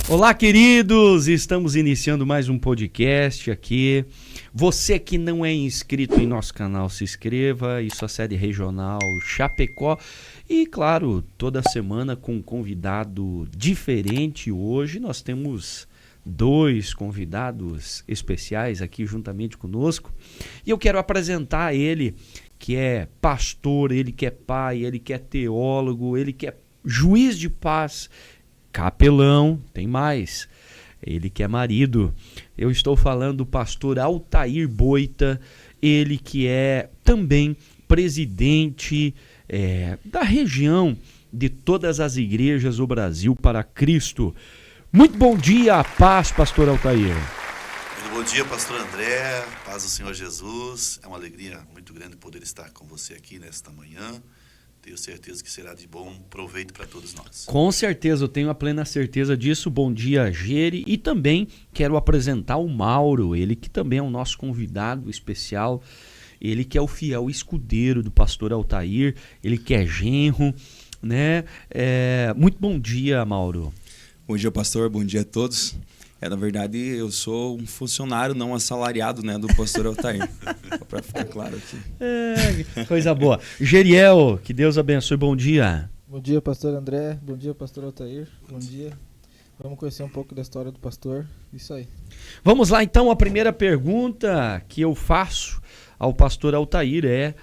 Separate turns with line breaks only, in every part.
Olá, queridos! Estamos iniciando mais um podcast aqui. Você que não é inscrito em nosso canal, se inscreva. Isso é a sede regional Chapecó. E, claro, toda semana com um convidado diferente. Hoje nós temos dois convidados especiais aqui juntamente conosco. E eu quero apresentar ele, que é pastor, ele que é pai, ele que é teólogo, ele que é juiz de paz, capelão, tem mais, ele que é marido. Eu estou falando do pastor Altair Boita, ele que é também presidente da região de todas as igrejas do Brasil para Cristo. Muito bom dia, paz, pastor Altair.
Muito bom dia, pastor André, paz do Senhor Jesus. É uma alegria muito grande poder estar com você aqui nesta manhã. Tenho certeza que será de bom proveito para todos nós.
Com certeza, eu tenho a plena certeza disso. Bom dia, Geri. E também quero apresentar o Mauro, ele que também é o nosso convidado especial. Ele que é o fiel escudeiro do pastor Altair, ele que é genro, né? Muito bom dia, Mauro.
Bom dia, pastor. Bom dia a todos. Na verdade, eu sou um funcionário não assalariado, né, do pastor Altair. Só para ficar claro aqui.
Coisa boa. Geriel, que Deus abençoe. Bom dia.
Bom dia, pastor André. Bom dia, pastor Altair. Bom dia. Vamos conhecer um pouco da história do pastor. Isso aí.
Vamos lá, então. A primeira pergunta que eu faço ao pastor Altair é: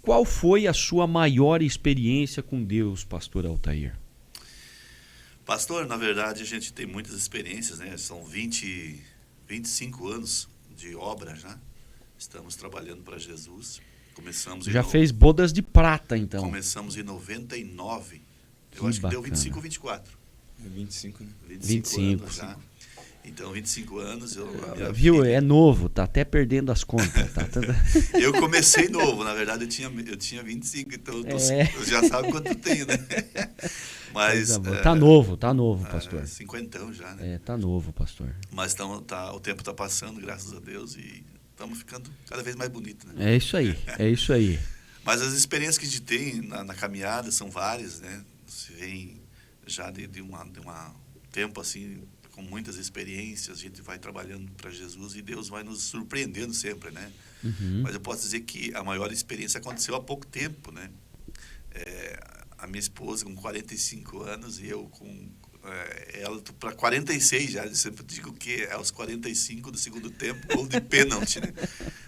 qual foi a sua maior experiência com Deus, pastor Altair?
Pastor, na verdade, a gente tem muitas experiências, né? São 25 anos de obra já. Estamos trabalhando para Jesus.
Já fez bodas de prata, então.
Começamos em 99. Eu
Que
acho que deu
bacana.
25 ou 24.
25, né?
25
anos já. Então, 25 anos.
Viu? É novo, tá até perdendo as contas. Tá?
Eu comecei novo, na verdade eu tinha 25, então eu já sabe quanto eu tenho, né? Mas
tá novo, pastor.
50 já, né?
Tá novo, pastor.
Mas o tempo está passando, graças a Deus, e estamos ficando cada vez mais bonitos, né?
É isso aí.
Mas as experiências que a gente tem na caminhada são várias, né? Você vem já de um tempo assim, com muitas experiências, a gente vai trabalhando para Jesus e Deus vai nos surpreendendo sempre, né?
Uhum.
Mas eu posso dizer que a maior experiência aconteceu há pouco tempo, né? A minha esposa com 45 anos e eu com ela para 46 já. Eu sempre digo que é aos 45 do segundo tempo, gol de pênalti, né?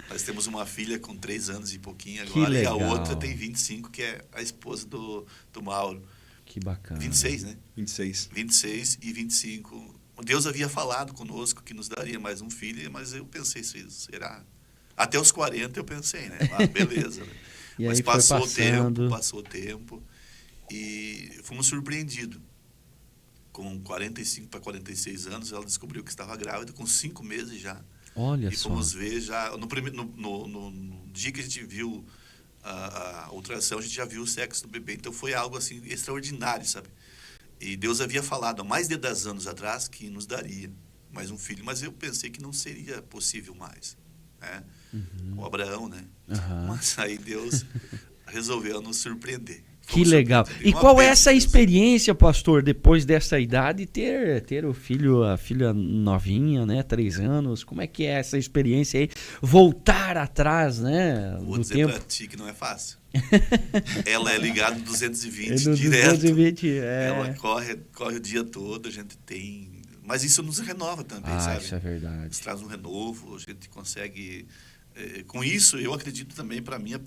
Nós temos uma filha com 3 anos e pouquinho agora, e a outra tem 25, que é a esposa do Mauro.
Que bacana.
26, né?
26
e 25. Deus havia falado conosco que nos daria mais um filho, mas eu pensei, será? Até os 40 eu pensei, né? Beleza. Né?
E
mas
aí
passou o tempo e fomos surpreendidos. Com 45 para 46 anos, ela descobriu que estava grávida, com 5 meses já.
Olha
e
só.
fomos ver já, no dia que a gente viu a ultrassom, a gente já viu o sexo do bebê. Então foi algo assim extraordinário, sabe? E Deus havia falado há mais de 10 anos atrás que nos daria mais um filho, mas eu pensei que não seria possível mais, né? O Abraão, né?
Uhum.
Mas aí Deus resolveu nos surpreender.
Que legal. E qual é essa experiência, pastor, depois dessa idade, ter o filho, a filha novinha, né, 3 anos? Como é que é essa experiência aí? Voltar atrás, né?
Vou dizer
tempo.
Pra ti que não é fácil. Ela é ligada 220
direto. 220,
Ela corre o dia todo, a gente tem... Mas isso nos renova também, sabe?
Isso é verdade.
Isso traz um renovo, a gente consegue... com isso, eu acredito também para minha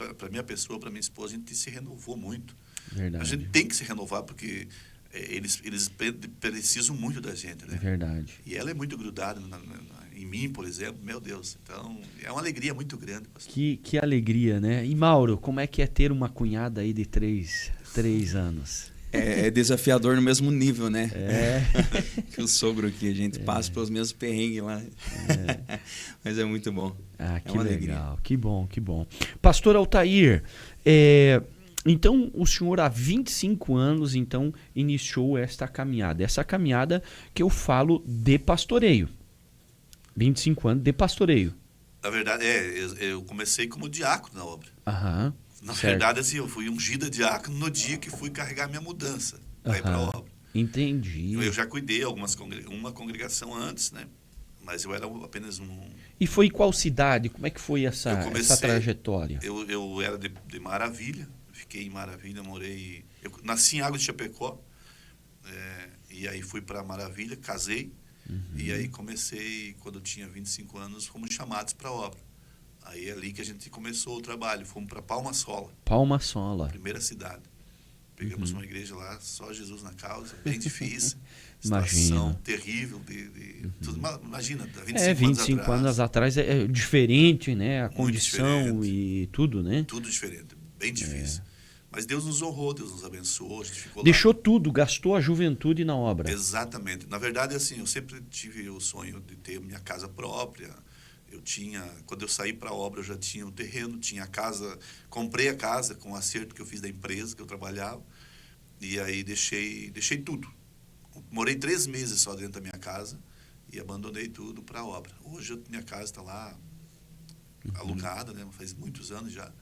pessoa, para minha esposa, a gente se renovou muito.
Verdade.
A gente tem que se renovar porque eles precisam muito da gente, né?
É verdade.
E ela é muito grudada em mim, por exemplo, meu Deus. Então, é uma alegria muito grande, pastor.
Que alegria, né? E Mauro, como é que é ter uma cunhada aí de 3 anos?
É desafiador no mesmo nível, né? Que o sogro aqui, a gente passa pelos mesmos perrengues lá. Mas é muito bom.
Que legal, alegria. Que bom. Pastor Altair, então o senhor há 25 anos então iniciou esta caminhada. Essa caminhada que eu falo de pastoreio. 25 anos de pastoreio.
Na verdade, eu comecei como diácono na obra.
Aham.
Na verdade, assim, eu fui ungida diácono no dia que fui carregar minha mudança para ir para a obra.
Entendi.
Eu já cuidei uma congregação antes, né? Mas eu era apenas um...
E foi em qual cidade? Como é que foi essa trajetória?
Eu era de Maravilha, fiquei em Maravilha, morei... Eu nasci em Água de Chapecó, e aí fui para Maravilha, casei, e aí comecei, quando eu tinha 25 anos, fomos chamados para a obra. Aí é ali que a gente começou o trabalho, fomos para Palma Sola.
Palma Sola.
Primeira cidade. Pegamos uma igreja lá, só Jesus na causa, bem difícil.
Imagina.
Situação terrível. Tudo, imagina,
25 anos atrás é diferente, né? A condição
diferente.
E tudo, né?
Tudo diferente, bem difícil. Mas Deus nos honrou, Deus nos abençoou, a gente ficou
Deixou
lá.
Tudo, gastou a juventude na obra.
Exatamente. Na verdade, assim, eu sempre tive o sonho de ter minha casa própria. Quando eu saí para a obra, eu já tinha o terreno, tinha a casa, comprei a casa com o acerto que eu fiz da empresa que eu trabalhava, e aí deixei tudo. Morei 3 meses só dentro da minha casa e abandonei tudo para a obra. Hoje minha casa está lá alugada, né? Faz muitos anos já,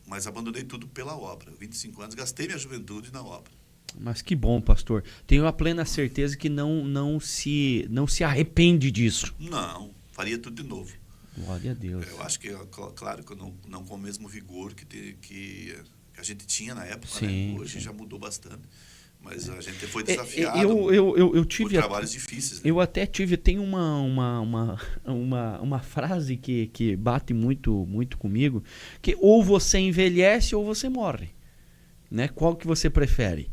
mas abandonei tudo pela obra. 25 anos, gastei minha juventude na obra.
Mas que bom, pastor. Tenho a plena certeza que não se arrepende disso.
Não, faria tudo de novo.
Glória a Deus.
Eu acho que, claro, que eu não com o mesmo vigor que a gente tinha na época,
sim,
né? Hoje
sim.
já mudou bastante. Mas a gente foi desafiado
eu tive
por trabalhos difíceis. Né?
Eu até tem uma frase que bate muito comigo, que ou você envelhece ou você morre. Né? Qual que você prefere?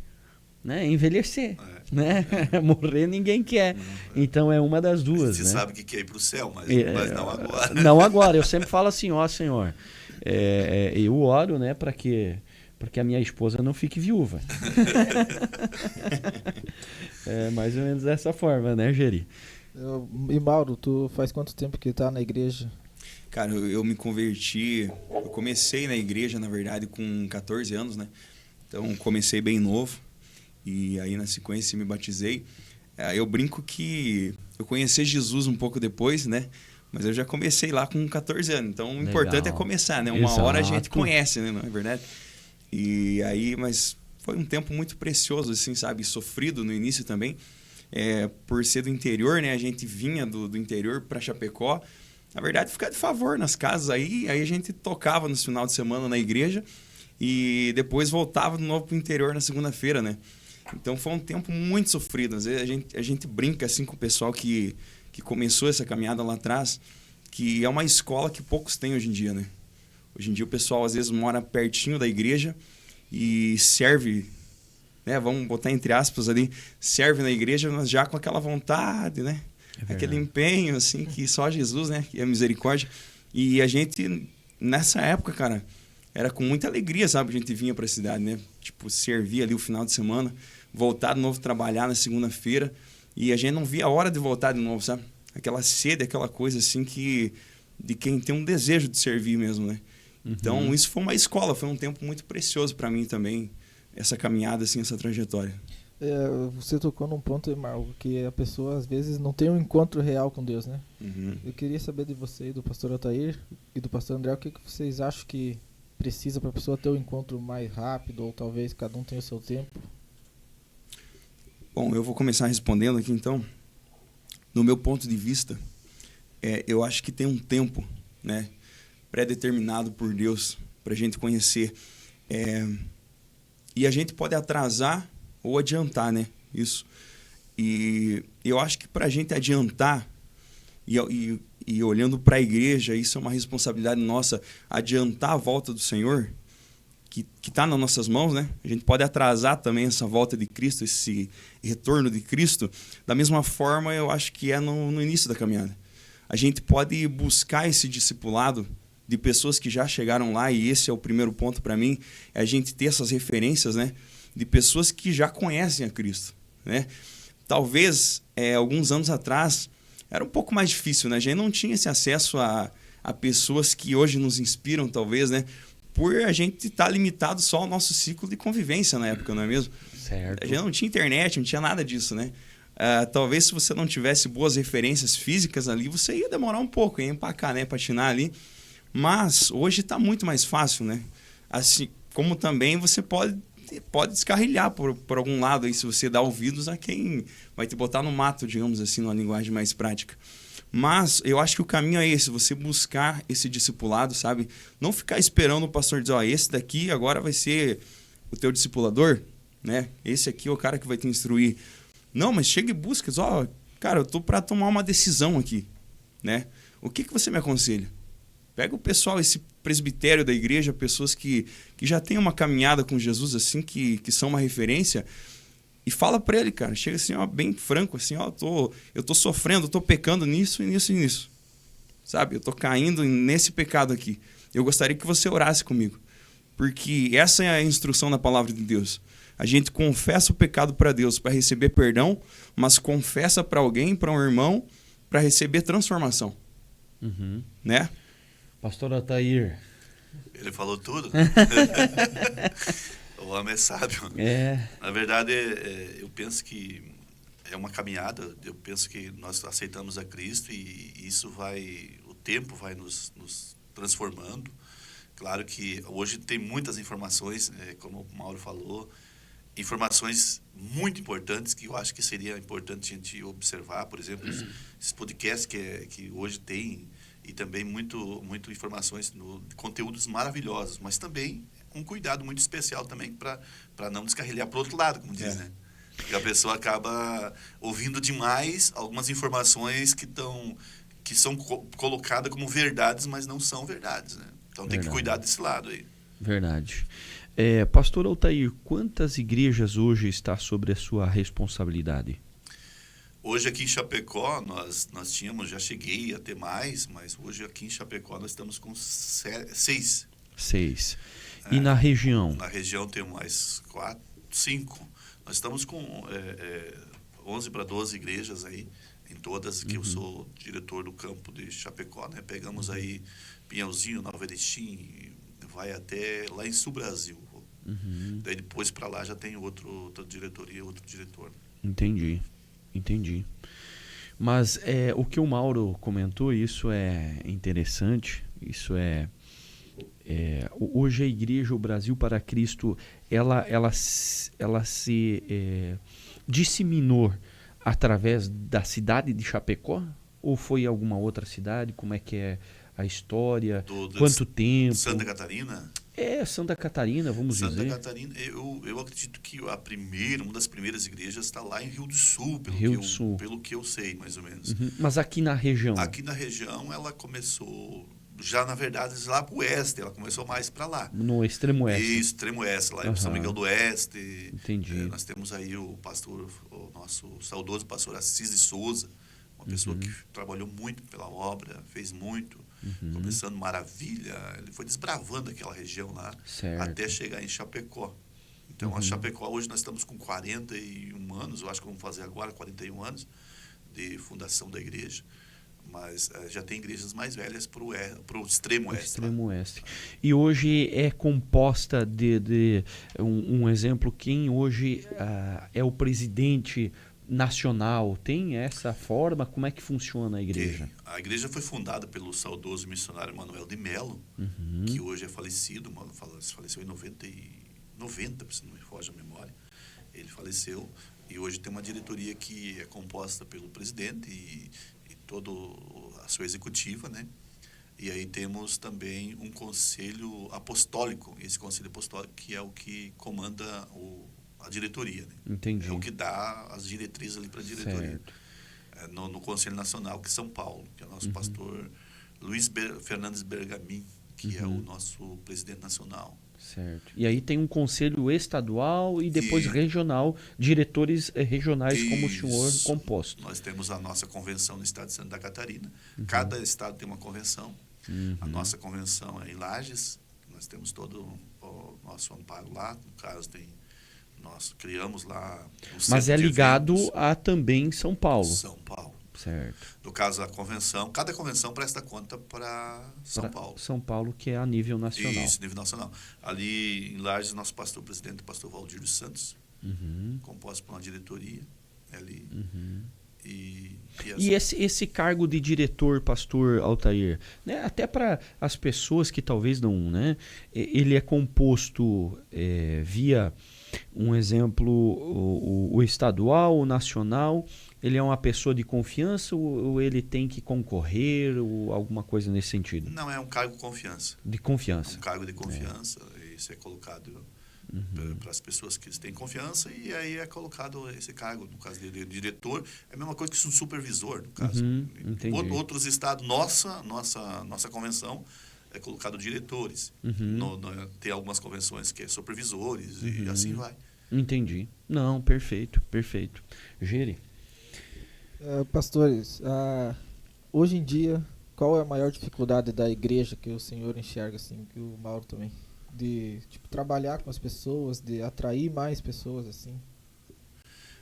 Né? Envelhecer, né? Morrer ninguém quer. Então é uma das duas.
Você
né?
sabe que quer ir para o céu, mas não agora.
Não agora. Eu sempre falo assim, ó Senhor, eu oro, né, para que a minha esposa não fique viúva. É mais ou menos dessa forma, né, Geri?
E Mauro, tu faz quanto tempo que tá na igreja?
Cara, eu me converti, eu comecei na igreja, na verdade, com 14 anos, né? Então, comecei bem novo. E aí, na sequência, me batizei. Eu brinco que eu conheci Jesus um pouco depois, né? Mas eu já comecei lá com 14 anos. Então, o importante é começar, né? Uma hora a gente conhece, né? Não é verdade? E aí, mas foi um tempo muito precioso, assim, sabe? Sofrido no início também. Por ser do interior, né? A gente vinha do interior para Chapecó. Na verdade, ficar de favor nas casas. Aí a gente tocava no final de semana na igreja. E depois voltava de novo para o interior na segunda-feira, né? Então foi um tempo muito sofrido. Às vezes a gente brinca assim com o pessoal que começou essa caminhada lá atrás, que é uma escola que poucos têm hoje em dia, né? Hoje em dia o pessoal às vezes mora pertinho da igreja e serve, né? Vamos botar entre aspas ali, serve na igreja, mas já com aquela vontade, né? Aquele empenho assim que só Jesus, né? Que é misericórdia. E a gente nessa época, cara, era com muita alegria, sabe? A gente vinha para a cidade, né? Tipo, servia ali o final de semana, voltar de novo trabalhar na segunda-feira e a gente não via a hora de voltar de novo, sabe? Aquela sede, aquela coisa assim de quem tem um desejo de servir mesmo, né? Então, isso foi uma escola, foi um tempo muito precioso para mim também, essa caminhada, assim, essa trajetória.
Você tocou num ponto, Marco, que a pessoa às vezes não tem um encontro real com Deus, né? Eu queria saber de você, do pastor Altair e do pastor André, o que vocês acham que precisa para a pessoa ter um encontro mais rápido, ou talvez cada um tenha o seu tempo?
Bom, eu vou começar respondendo aqui então. No meu ponto de vista, eu acho que tem um tempo, né, pré-determinado por Deus para a gente conhecer. E a gente pode atrasar ou adiantar, né? Isso. E eu acho que para a gente adiantar, e olhando para a igreja, isso é uma responsabilidade nossa, adiantar a volta do Senhor, que está nas nossas mãos, né? A gente pode atrasar também essa volta de Cristo, esse retorno de Cristo. Da mesma forma, eu acho que no início da caminhada. A gente pode buscar esse discipulado de pessoas que já chegaram lá, e esse é o primeiro ponto para mim, é a gente ter essas referências, né? De pessoas que já conhecem a Cristo, né? Talvez, alguns anos atrás, era um pouco mais difícil, né? A gente não tinha esse acesso a pessoas que hoje nos inspiram, talvez, né? Por a gente estar limitado só ao nosso ciclo de convivência na época, não é mesmo?
Certo.
A gente não tinha internet, não tinha nada disso, né? Talvez se você não tivesse boas referências físicas ali, você ia demorar um pouco, ia empacar, né? Patinar ali. Mas hoje está muito mais fácil, né? Assim como também você pode pode descarrilhar por algum lado aí, se você dá ouvidos a quem vai te botar no mato, digamos assim, numa linguagem mais prática. Mas eu acho que o caminho é esse, você buscar esse discipulado, sabe? Não ficar esperando o pastor dizer, esse daqui agora vai ser o teu discipulador, né? Esse aqui é o cara que vai te instruir. Não, mas chega e busca, cara, eu tô para tomar uma decisão aqui, né? O que você me aconselha? Pega o pessoal, esse presbitério da igreja, pessoas que já têm uma caminhada com Jesus, assim, que são uma referência, e fala para ele, cara, chega assim, bem franco, assim, eu tô sofrendo, eu tô pecando nisso e nisso e nisso, sabe? Eu tô caindo nesse pecado aqui. Eu gostaria que você orasse comigo, porque essa é a instrução da palavra de Deus. A gente confessa o pecado para Deus para receber perdão, mas confessa para alguém, para um irmão, para receber transformação. Né?
Pastor Altair.
Ele falou tudo. O homem é sábio. Na verdade, eu penso que é uma caminhada. Eu penso que nós aceitamos a Cristo e isso o tempo vai nos transformando. Claro que hoje tem muitas informações, como o Mauro falou, informações muito importantes que eu acho que seria importante a gente observar. Por exemplo, esses podcasts que hoje tem, e também muito informações, conteúdos maravilhosos, mas também um cuidado muito especial também para não descarrilhar para o outro lado, como diz, né? Porque a pessoa acaba ouvindo demais algumas informações que são colocadas como verdades, mas não são verdades, né? Então tem que cuidar desse lado aí.
Verdade. Pastor Altair, quantas igrejas hoje está sobre a sua responsabilidade?
Hoje aqui em Chapecó, nós tínhamos, já cheguei a ter mais, mas hoje aqui em Chapecó nós estamos com 6.
6. E na região?
Na região tem mais 4, 5. Nós estamos com 11 para 12 igrejas aí, em todas, que eu sou diretor do campo de Chapecó, né? Pegamos aí Pinhalzinho, Nova Erechim, vai até lá em Sul Brasil. Daí depois para lá já tem outra diretoria, outro diretor.
Entendi. Mas o que o Mauro comentou, isso é interessante, hoje a igreja, o Brasil para Cristo, ela se disseminou através da cidade de Chapecó? Ou foi alguma outra cidade? Como é que é a história? Quanto tempo?
Santa Catarina?
Santa Catarina, vamos dizer.
Santa Catarina, eu acredito que uma das primeiras igrejas está lá em Rio do Sul, pelo que eu sei, mais ou menos.
Mas aqui na região?
Aqui na região ela começou, já na verdade, lá para o oeste, ela começou mais para lá.
No extremo oeste?
Isso, extremo oeste, lá em São Miguel do Oeste.
Entendi.
Nós temos aí o nosso saudoso pastor Assis de Souza, uma pessoa que trabalhou muito pela obra, fez muito. Começando Maravilha, ele foi desbravando aquela região lá, até chegar em Chapecó. Então, a Chapecó, hoje nós estamos com 41 anos, eu acho que vamos fazer agora 41 aanos de fundação da igreja, mas já tem igrejas mais velhas para o extremo oeste.
Extremo oeste. E hoje é composta de um exemplo, quem hoje é o presidente nacional, tem essa forma? Como é que funciona a igreja?
A igreja foi fundada pelo saudoso missionário Manuel de Melo, que hoje é falecido, faleceu em 90, se não me foge a memória. Ele faleceu e hoje tem uma diretoria que é composta pelo presidente e toda a sua executiva, né? E aí temos também um conselho apostólico, esse conselho apostólico que é o que comanda a diretoria, né?
Entendi.
É o que dá as diretrizes ali para a diretoria. No Conselho Nacional, que é São Paulo, que é o nosso pastor Luiz Fernandes Bergamin, que é o nosso presidente nacional.
Certo. E aí tem um conselho estadual e depois regional, diretores regionais como o senhor composto.
Nós temos a nossa convenção no estado de Santa Catarina. Cada estado tem uma convenção. A nossa convenção é em Lages. Nós temos todo o nosso amparo lá. No caso, nós criamos lá...
Mas é ligado a também São Paulo.
São Paulo.
Certo.
No caso, a convenção, cada convenção presta conta para São Paulo.
São Paulo, que é a nível nacional.
Isso, nível nacional. Ali em Lages, nosso presidente, o pastor Valdir dos Santos, composto por uma diretoria ali. E
esse cargo de diretor, pastor Altair, né, até para as pessoas que talvez não, né, ele é composto via um exemplo, o estadual, o nacional, ele é uma pessoa de confiança ou ele tem que concorrer ou alguma coisa nesse sentido?
Não, é um cargo de confiança.
De confiança.
Um cargo de confiança, isso é colocado para as pessoas que têm confiança, e aí é colocado esse cargo, no caso de diretor, é a mesma coisa que um supervisor, no caso.
Entendi.
Outros estados, nossa convenção, é colocado diretores. Tem algumas convenções que é supervisores e assim vai.
Entendi. Não, perfeito, perfeito. Gere.
Pastores, hoje em dia, qual é a maior dificuldade da igreja que o senhor enxerga, assim, que o Mauro também? De trabalhar com as pessoas, de atrair mais pessoas, assim?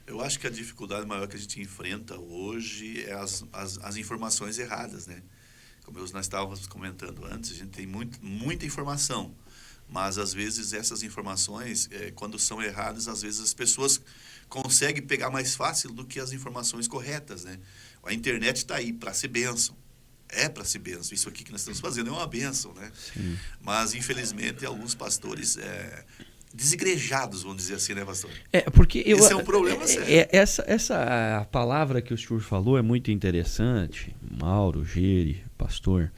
Eu acho que a dificuldade maior que a gente enfrenta hoje é as informações erradas, né? Como nós estávamos comentando antes, a gente tem muita informação, mas às vezes essas informações, quando são erradas, às vezes as pessoas conseguem pegar mais fácil do que as informações corretas, né? A internet está aí para ser bênção. É para ser bênção. Isso aqui que nós estamos fazendo é uma bênção, né?
Sim.
Mas, infelizmente, alguns pastores desigrejados, vamos dizer assim, né, pastor?
Porque
esse é um problema sério.
Essa palavra que o senhor falou é muito interessante, Mauro, Gere, pastor.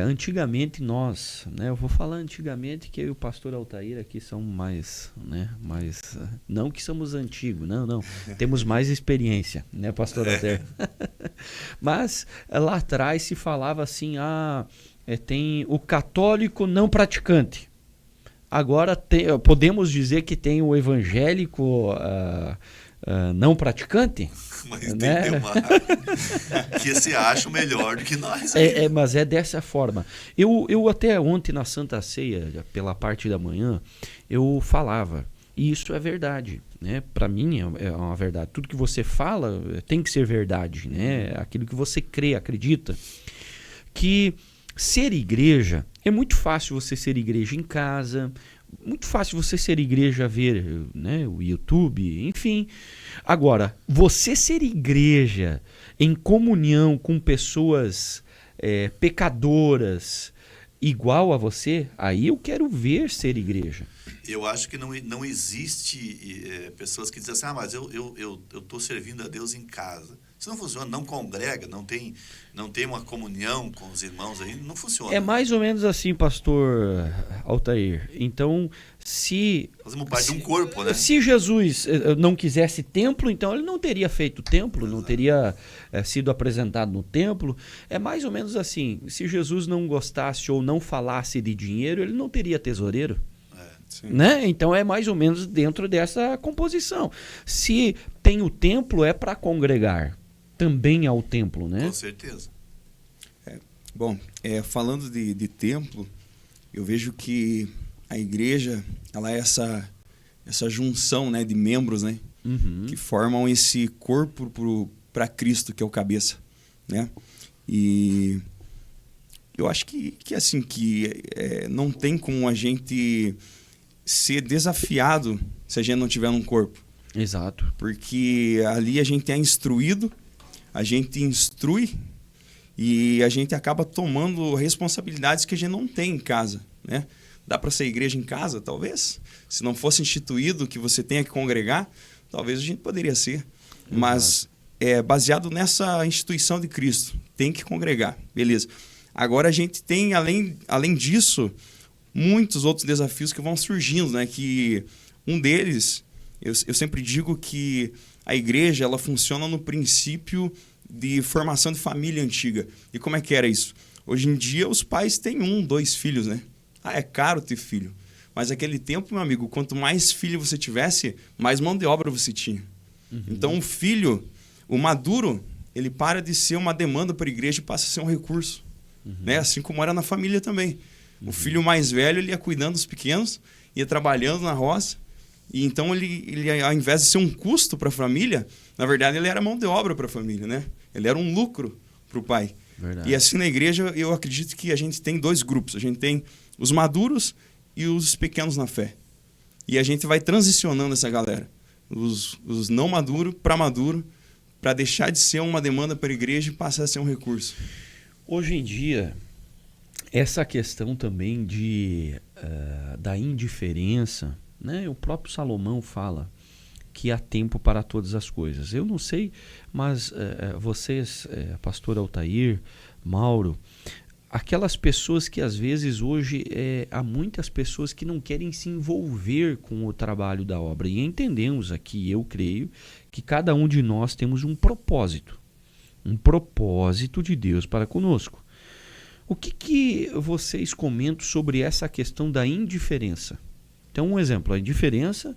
Antigamente nós, né, eu vou falar antigamente que eu e o pastor Altair aqui são mais, não que somos antigos, não, temos mais experiência, né, pastor Altair? Mas lá atrás se falava assim, tem o católico não praticante. Agora podemos dizer que tem o evangélico não praticante?
Mas
né?
tem uma que se acha melhor do que nós.
Mas é dessa forma. Eu até ontem na Santa Ceia, pela parte da manhã, eu falava, e isso é verdade, né? Para mim é uma verdade. Tudo que você fala tem que ser verdade, né? Aquilo que você crê, acredita. Que ser igreja, é muito fácil você ser igreja em casa, muito fácil você ser igreja, ver, né, o YouTube, enfim. Agora, você ser igreja em comunhão com pessoas pecadoras igual a você, aí eu quero ver ser igreja.
Eu acho que não existe pessoas que dizem assim, mas eu estou servindo a Deus em casa. Isso não funciona, não congrega, não tem uma comunhão com os irmãos aí, não funciona.
É mais ou menos assim, pastor Altair. Então,
fazemos parte de um corpo, né?
Se Jesus não quisesse templo, então ele não teria feito templo, não teria sido apresentado no templo. É mais ou menos assim, se Jesus não gostasse ou não falasse de dinheiro, ele não teria tesoureiro. Né? Então é mais ou menos dentro dessa composição. Se tem o templo, é para congregar. Também há o templo, né?
Com certeza.
Bom, falando de templo, eu vejo que a igreja, ela é essa junção, né, de membros, né, que formam esse corpo para Cristo, que é o cabeça, né? E eu acho que não tem como a gente ser desafiado se a gente não tiver num corpo.
Exato.
Porque ali a gente é instruído, a gente instrui e a gente acaba tomando responsabilidades que a gente não tem em casa, né? Dá para ser igreja em casa, talvez? Se não fosse instituído que você tenha que congregar, talvez a gente poderia ser. Mas baseado nessa instituição de Cristo, tem que congregar, beleza. Agora a gente tem, além disso, muitos outros desafios que vão surgindo, né? Que um deles, eu sempre digo que a igreja, ela funciona no princípio de formação de família antiga. E como é que era isso? Hoje em dia, os pais têm 2 filhos, né? É caro ter filho. Mas naquele tempo, meu amigo, quanto mais filho você tivesse, mais mão de obra você tinha. Então, o filho, o maduro, ele para de ser uma demanda para a igreja e passa a ser um recurso. Né? Assim como era na família também. O filho mais velho, ele ia cuidando dos pequenos, ia trabalhando na roça. E então, ele ao invés de ser um custo para a família, na verdade, ele era mão de obra para a família, né? Ele era um lucro para o pai.
Verdade.
E assim, na igreja, eu acredito que a gente tem 2 grupos. A gente tem os maduros e os pequenos na fé. E a gente vai transicionando essa galera. Os não maduros para maduro, para deixar de ser uma demanda para a igreja e passar a ser um recurso.
Hoje em dia, essa questão também da indiferença, né? O próprio Salomão fala que há tempo para todas as coisas. Eu não sei, mas vocês, pastor Altair, Mauro, aquelas pessoas que às vezes hoje há muitas pessoas que não querem se envolver com o trabalho da obra. E entendemos aqui, eu creio, que cada um de nós temos um propósito de Deus para conosco. O que vocês comentam sobre essa questão da indiferença? Então, um exemplo, a indiferença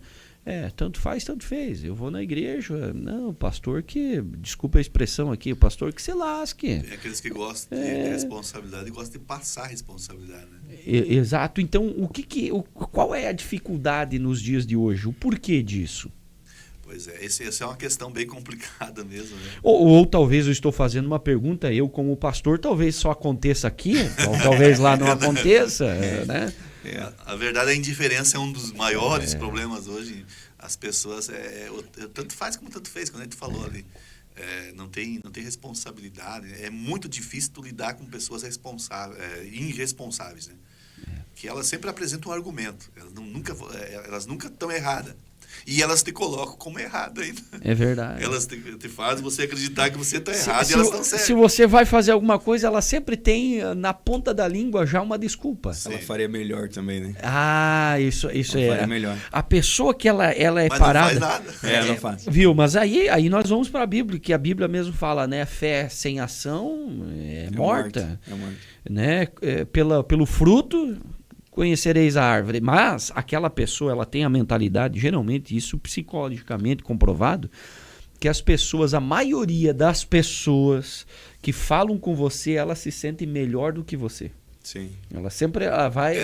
tanto faz, tanto fez. Eu vou na igreja, não, pastor que, desculpa a expressão aqui, o pastor que se lasque.
Tem aqueles que gostam de responsabilidade e gostam de passar a responsabilidade, né?
Exato. Então, qual é a dificuldade nos dias de hoje? O porquê disso?
Pois é, essa é uma questão bem complicada mesmo, né?
Ou talvez eu estou fazendo uma pergunta, eu como pastor, talvez só aconteça aqui, ou talvez lá não aconteça, né?
A verdade, a indiferença é um dos maiores problemas hoje. As pessoas, tanto faz como tanto fez, quando a gente falou ali. Não tem responsabilidade. É muito difícil tu lidar com pessoas irresponsáveis, né? Que elas sempre apresentam um argumento. Elas nunca estão erradas. E elas te colocam como errado ainda.
É verdade.
Elas te fazem você acreditar que você está errado e elas estão certas.
Se você vai fazer alguma coisa, ela sempre tem na ponta da língua já uma desculpa.
Sim. Ela faria melhor também, né?
Isso
ela faria melhor.
A pessoa que ela é
mas
parada...
não faz nada.
Não faz.
Viu? Mas aí nós vamos para a Bíblia, que a Bíblia mesmo fala, né? Fé sem ação é morta.
É morta.
Né? Pelo fruto... conhecereis a árvore, mas aquela pessoa ela tem a mentalidade, geralmente isso psicologicamente comprovado, que a maioria das pessoas que falam com você, ela se sente melhor do que você.
Sim.
Ela vai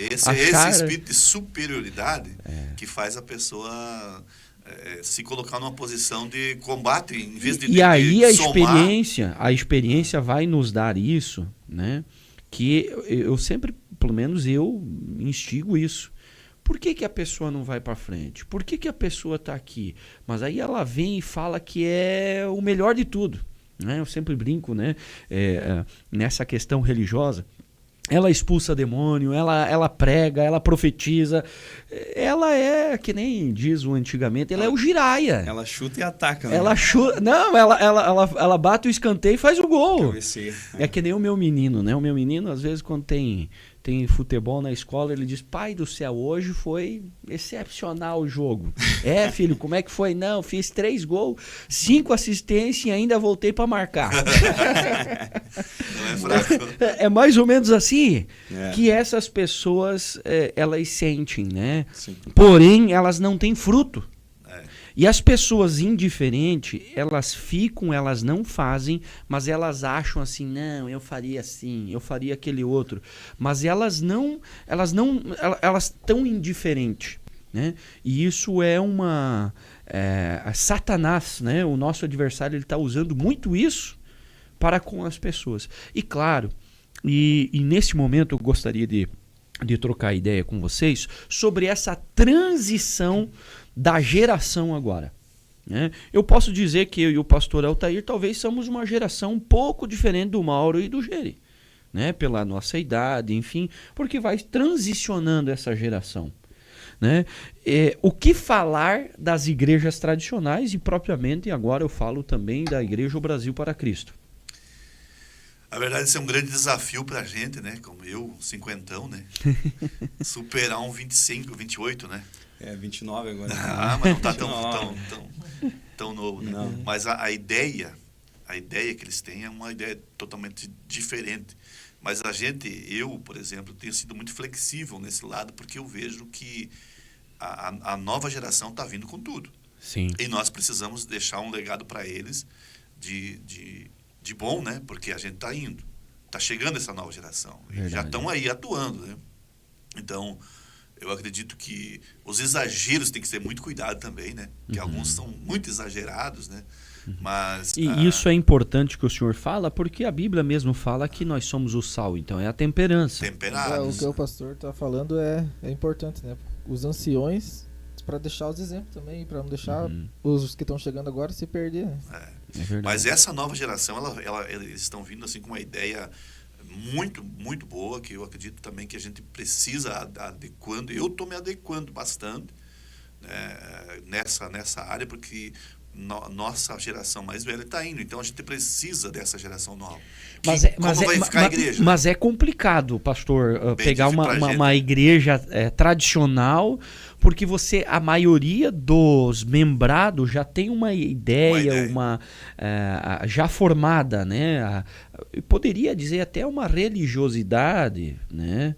esse espírito de superioridade que faz a pessoa se colocar numa posição de combate em vez de
e aí
somar.
a experiência vai nos dar isso, né? Que eu sempre, pelo menos eu instigo isso. Por que a pessoa não vai para frente? Por que a pessoa está aqui? Mas aí ela vem e fala que é o melhor de tudo, né? Eu sempre brinco, né? Nessa questão religiosa. Ela expulsa demônio, ela prega, ela profetiza. Ela é, que nem diz o antigamente, ela é o giraia.
Ela chuta e ataca. Né?
Ela chuta. Não, ela bate o escanteio e faz o gol. É que nem o meu menino, né? O meu menino, às vezes, quando tem futebol na escola, ele diz: pai do céu, hoje foi excepcional o jogo. Filho, como é que foi? Não, fiz 3 gols, 5 assistências e ainda voltei para marcar.
Não é fraco.
É mais ou menos assim que essas pessoas elas sentem, né?
Sim.
Porém, elas não têm fruto. E as pessoas indiferentes, elas não fazem, mas elas acham assim, não, eu faria assim, eu faria aquele outro. Mas elas estão indiferentes, né? E isso é Satanás, né? O nosso adversário, ele está usando muito isso para com as pessoas. E claro, e nesse momento eu gostaria de trocar ideia com vocês sobre essa transição da geração agora, né? Eu posso dizer que eu e o pastor Altair talvez somos uma geração um pouco diferente do Mauro e do Geri, né? Pela nossa idade, enfim, porque vai transicionando essa geração, né? O que falar das igrejas tradicionais e propriamente agora eu falo também da Igreja O Brasil para Cristo?
Na verdade, isso é um grande desafio para a gente, né? Como eu, 50, né? Superar um 25, 28, né?
29 agora.
Mas não está tão novo, né?
Não.
Mas a ideia que eles têm é uma ideia totalmente diferente. Mas eu, por exemplo, tenho sido muito flexível nesse lado, porque eu vejo que a nova geração está vindo com tudo.
Sim.
E nós precisamos deixar um legado para eles de bom, né? Porque a gente está indo. Está chegando essa nova geração. E já estão aí atuando, né? Então, eu acredito que os exageros tem que ser muito cuidado também, né? Que alguns são muito exagerados, né? Mas,
isso é importante que o senhor fala, porque a Bíblia mesmo fala que nós somos o sal, então é a temperança.
Temperados.
O que o pastor está falando é importante, né? Os anciões, para deixar os exemplos também, para não deixar os que estão chegando agora se perder, né?
É verdade.
Mas essa nova geração, eles estão vindo assim com uma ideia muito, muito boa, que eu acredito também que a gente precisa adequando. Eu estou me adequando bastante, né, nessa área, porque nossa geração mais velha está indo, então a gente precisa dessa geração nova. Como vai ficar a igreja?
Mas é complicado, pastor, pegar uma igreja tradicional, porque a maioria dos membrados já tem uma ideia. Já formada, né? Eu poderia dizer até uma religiosidade, né?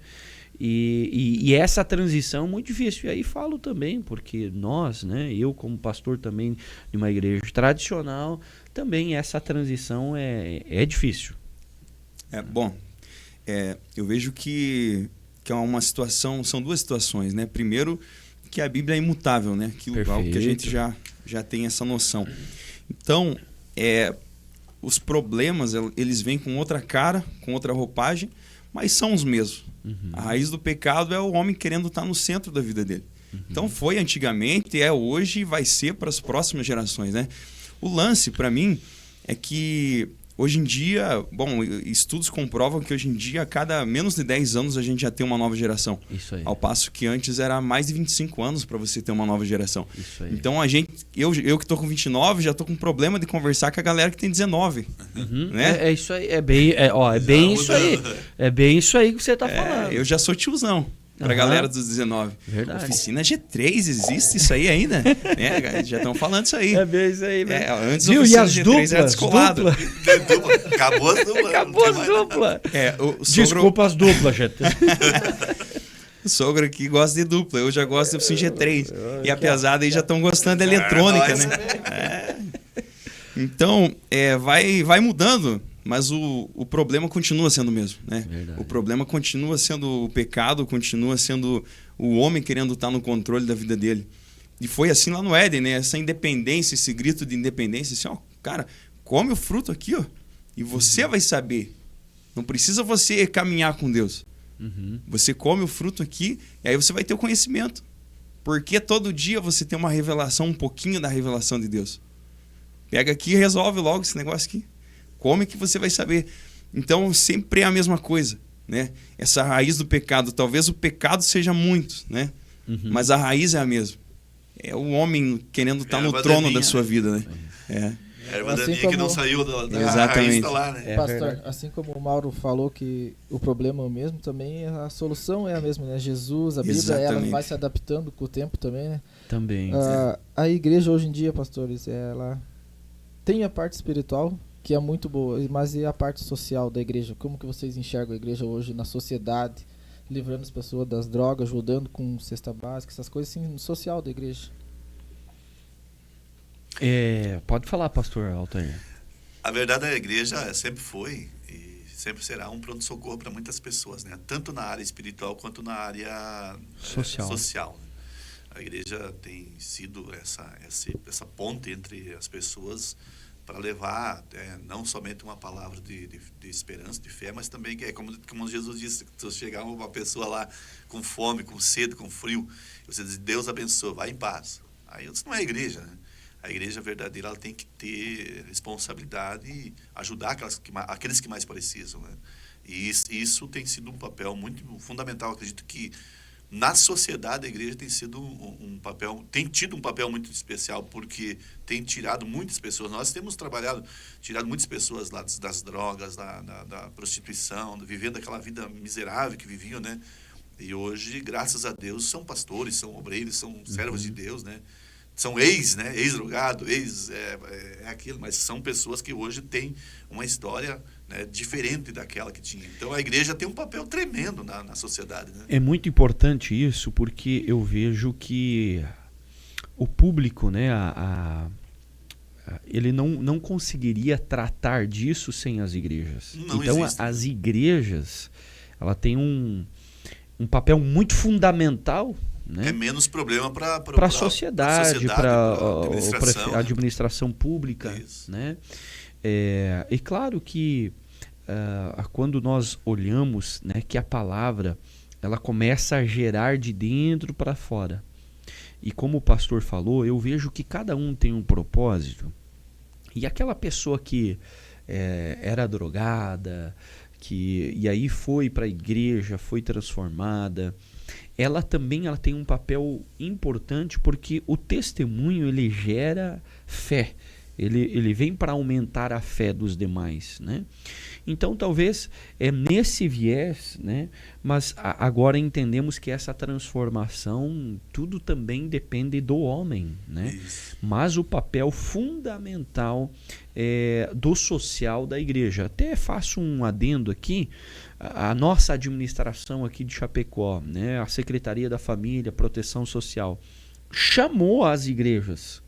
E essa transição é muito difícil. E aí falo também, porque nós, né, eu como pastor também de uma igreja tradicional, também essa transição é difícil.
Bom, eu vejo que é uma situação, são duas situações, né? Primeiro, que a Bíblia é imutável, né? Que a gente já tem essa noção. Então, os problemas, eles vêm com outra cara, com outra roupagem, mas são os mesmos. Uhum. A raiz do pecado é o homem querendo estar no centro da vida dele. Uhum. Então foi antigamente, é hoje e vai ser para as próximas gerações, né? O lance, para mim, é que hoje em dia, estudos comprovam que hoje em dia, a cada menos de 10 anos, a gente já tem uma nova geração. Isso aí. Ao passo que antes era mais de 25 anos para você ter uma nova geração. Isso aí. Então, eu que estou com 29, já estou com problema de conversar com a galera que tem 19.
Uhum.
Né?
É isso aí, é bem isso aí. É bem isso aí que você está falando.
Eu já sou tiozão. Pra galera dos 19.
Verdade.
Oficina G3, existe isso aí ainda? Já estão falando isso aí.
É bem isso aí, velho.
Antes a Oficina G3 era descolado.
Acabou as duplas.
Acabou as duplas.
Desculpa
as duplas, gente.
O sogro aqui gosta de dupla, eu já gosto de Oficina G3. E a pesada aí já estão gostando da eletrônica, né? Então, vai mudando. Mas o problema continua sendo o mesmo, né? Verdade. O problema continua sendo o pecado, continua sendo o homem querendo estar no controle da vida dele. E foi assim lá no Éden, né? Essa independência, esse grito de independência, assim, cara, come o fruto aqui, ó, e você vai saber. Não precisa você caminhar com Deus. Uhum. Você come o fruto aqui e aí você vai ter o conhecimento. Porque todo dia você tem uma revelação, um pouquinho da revelação de Deus. Pega aqui e resolve logo esse negócio aqui. Come que você vai saber. Então, sempre é a mesma coisa, né? Essa raiz do pecado. Talvez o pecado seja muito, né? Uhum. Mas a raiz é a mesma. É o homem querendo estar no trono da sua vida, né?
Erva daninha que não saiu da
Exatamente.
raiz, tá lá, né?
Pastor, assim como o Mauro falou que o problema é o mesmo, também a solução é a mesma, né? Jesus, a Bíblia, ela vai se adaptando com o tempo também, né?
Também.
A igreja hoje em dia, pastores, ela tem a parte espiritual, que é muito boa, mas e a parte social da igreja? Como que vocês enxergam a igreja hoje na sociedade, livrando as pessoas das drogas, ajudando com cesta básica, essas coisas assim, no social da igreja?
Pode falar, pastor Altair.
A verdade, a igreja sempre foi e sempre será um pronto-socorro para muitas pessoas, né? Tanto na área espiritual quanto na área social. A igreja tem sido essa ponte entre as pessoas para levar não somente uma palavra de esperança, de fé, mas também que como Jesus disse, se chegar uma pessoa lá com fome, com sede, com frio, você diz, Deus abençoe, vai em paz. Aí isso não é a igreja, né? A igreja verdadeira, ela tem que ter responsabilidade e ajudar aqueles que mais precisam, né? E isso tem sido um papel muito fundamental. Eu acredito que na sociedade a igreja tem sido tem tido um papel muito especial, porque tem tirado muitas pessoas. Nós temos tirado muitas pessoas lá das drogas, da prostituição, vivendo aquela vida miserável que viviam, né? E hoje, graças a Deus, são pastores, são obreiros, são servos de Deus, né? São ex-drogado, aquilo, mas são pessoas que hoje têm uma história, né, diferente daquela que tinha. Então a igreja tem um papel tremendo na sociedade, né?
É muito importante isso, porque eu vejo que o público, né, ele não conseguiria tratar disso sem as igrejas. Então as igrejas, ela tem um papel muito fundamental, né?
É menos problema para
a sociedade, para a administração pública.
Isso.
Né? E claro que quando nós olhamos, né, que a palavra ela começa a gerar de dentro para fora. E como o pastor falou, eu vejo que cada um tem um propósito. E aquela pessoa que era drogada, e aí foi para a igreja, foi transformada, ela tem um papel importante, porque o testemunho ele gera fé. Ele vem para aumentar a fé dos demais, né? Então, talvez é nesse viés, né? Mas agora entendemos que essa transformação, tudo também depende do homem, né?
Isso.
Mas o papel fundamental do social da igreja. Até faço um adendo aqui, a nossa administração aqui de Chapecó, né? A Secretaria da Família, Proteção Social, chamou as igrejas.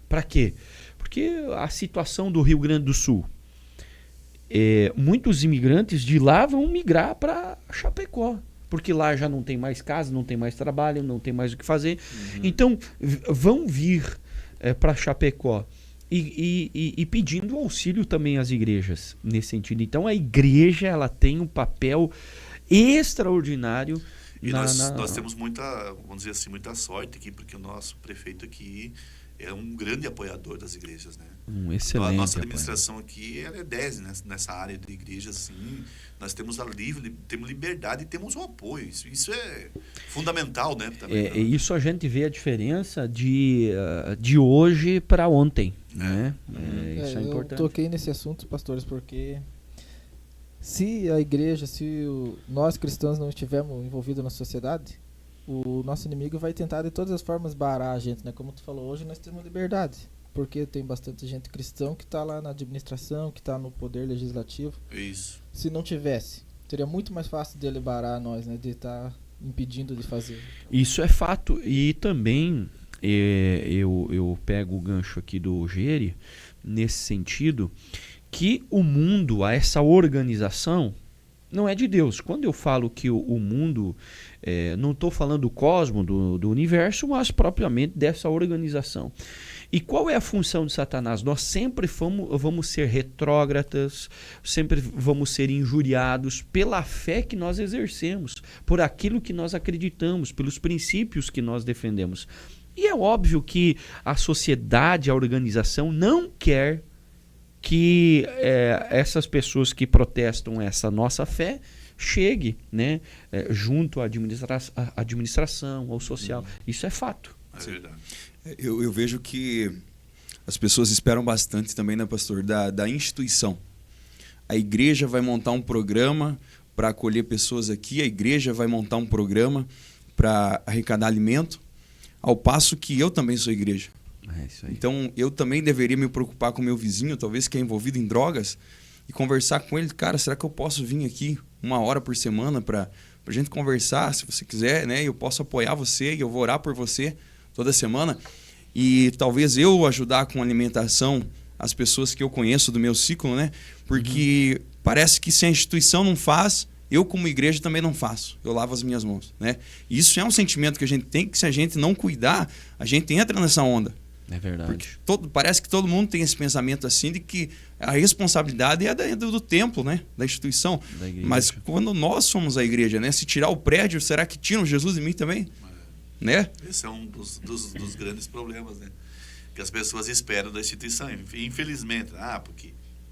Para quê? Porque a situação do Rio Grande do Sul, muitos imigrantes de lá vão migrar para Chapecó, porque lá já não tem mais casa, não tem mais trabalho, não tem mais o que fazer. Então, vão vir para Chapecó e pedindo auxílio também às igrejas, nesse sentido. Então, a igreja ela tem um papel extraordinário.
E nós temos vamos dizer assim, muita sorte aqui, porque o nosso prefeito aqui é um grande apoiador das igrejas, né?
Excelente.
A nossa administração aqui ela é 10 nessa área de igrejas, assim. Nós temos temos liberdade e temos o apoio. Isso é fundamental, né? Também,
isso a gente vê a diferença de hoje para ontem, né? Isso é importante.
Eu toquei nesse assunto, pastores, porque se a igreja, nós cristãos não estivermos envolvidos na sociedade, o nosso inimigo vai tentar de todas as formas barrar a gente, né? Como tu falou, hoje nós temos liberdade, porque tem bastante gente cristão que está lá na administração, que está no poder legislativo.
Isso.
Se não tivesse, seria muito mais fácil dele barrar nós, né? De estar impedindo de fazer. Isso
é fato. E também eu pego o gancho aqui do Geri, nesse sentido, que o mundo, essa organização, não é de Deus. Quando eu falo que o mundo, não estou falando do cosmos, do universo, mas propriamente dessa organização. E qual é a função de Satanás? Nós sempre vamos ser retrógradas, sempre vamos ser injuriados pela fé que nós exercemos, por aquilo que nós acreditamos, pelos princípios que nós defendemos. E é óbvio que a sociedade, a organização, não quer que essas pessoas que protestam essa nossa fé chegue, né, junto à administração, ao social. Isso é fato.
É verdade.
Eu vejo que as pessoas esperam bastante também, né, pastor, da instituição. A igreja vai montar um programa para acolher pessoas aqui, a igreja vai montar um programa para arrecadar alimento, ao passo que eu também sou igreja.
Isso aí.
Então, eu também deveria me preocupar com o meu vizinho, talvez que é envolvido em drogas, e conversar com ele. Cara, será que eu posso vir aqui 1 hora por semana para a gente conversar, se você quiser, né? Eu posso apoiar você e eu vou orar por você toda semana. E talvez eu ajudar com alimentação as pessoas que eu conheço do meu ciclo, né? Porque parece que se a instituição não faz, eu como igreja também não faço. Eu lavo as minhas mãos, né? E isso é um sentimento que a gente tem, que se a gente não cuidar, a gente entra nessa onda.
É verdade.
Porque parece que todo mundo tem esse pensamento assim de que a responsabilidade é do templo, né? Da instituição.
Da igreja.
Mas quando nós somos a igreja, né? Se tirar o prédio, será que tiram Jesus de mim também? Né?
Esse é um dos grandes problemas, né? Que as pessoas esperam da instituição, infelizmente.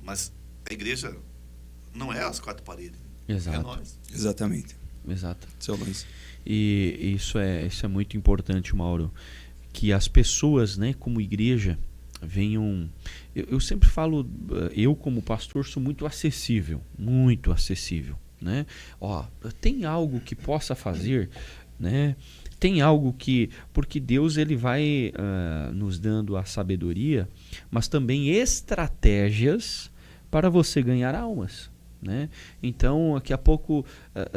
Mas a igreja não é as 4 paredes.
Exato.
É nós.
Exatamente.
Exato.
Seu Luiz.
E isso é muito importante, Mauro, que as pessoas, né, como igreja, venham... Eu sempre falo, eu como pastor sou muito acessível, né? Tem algo que possa fazer, né? Tem algo que... Porque Deus ele vai nos dando a sabedoria, mas também estratégias para você ganhar almas, né? Então, daqui a pouco,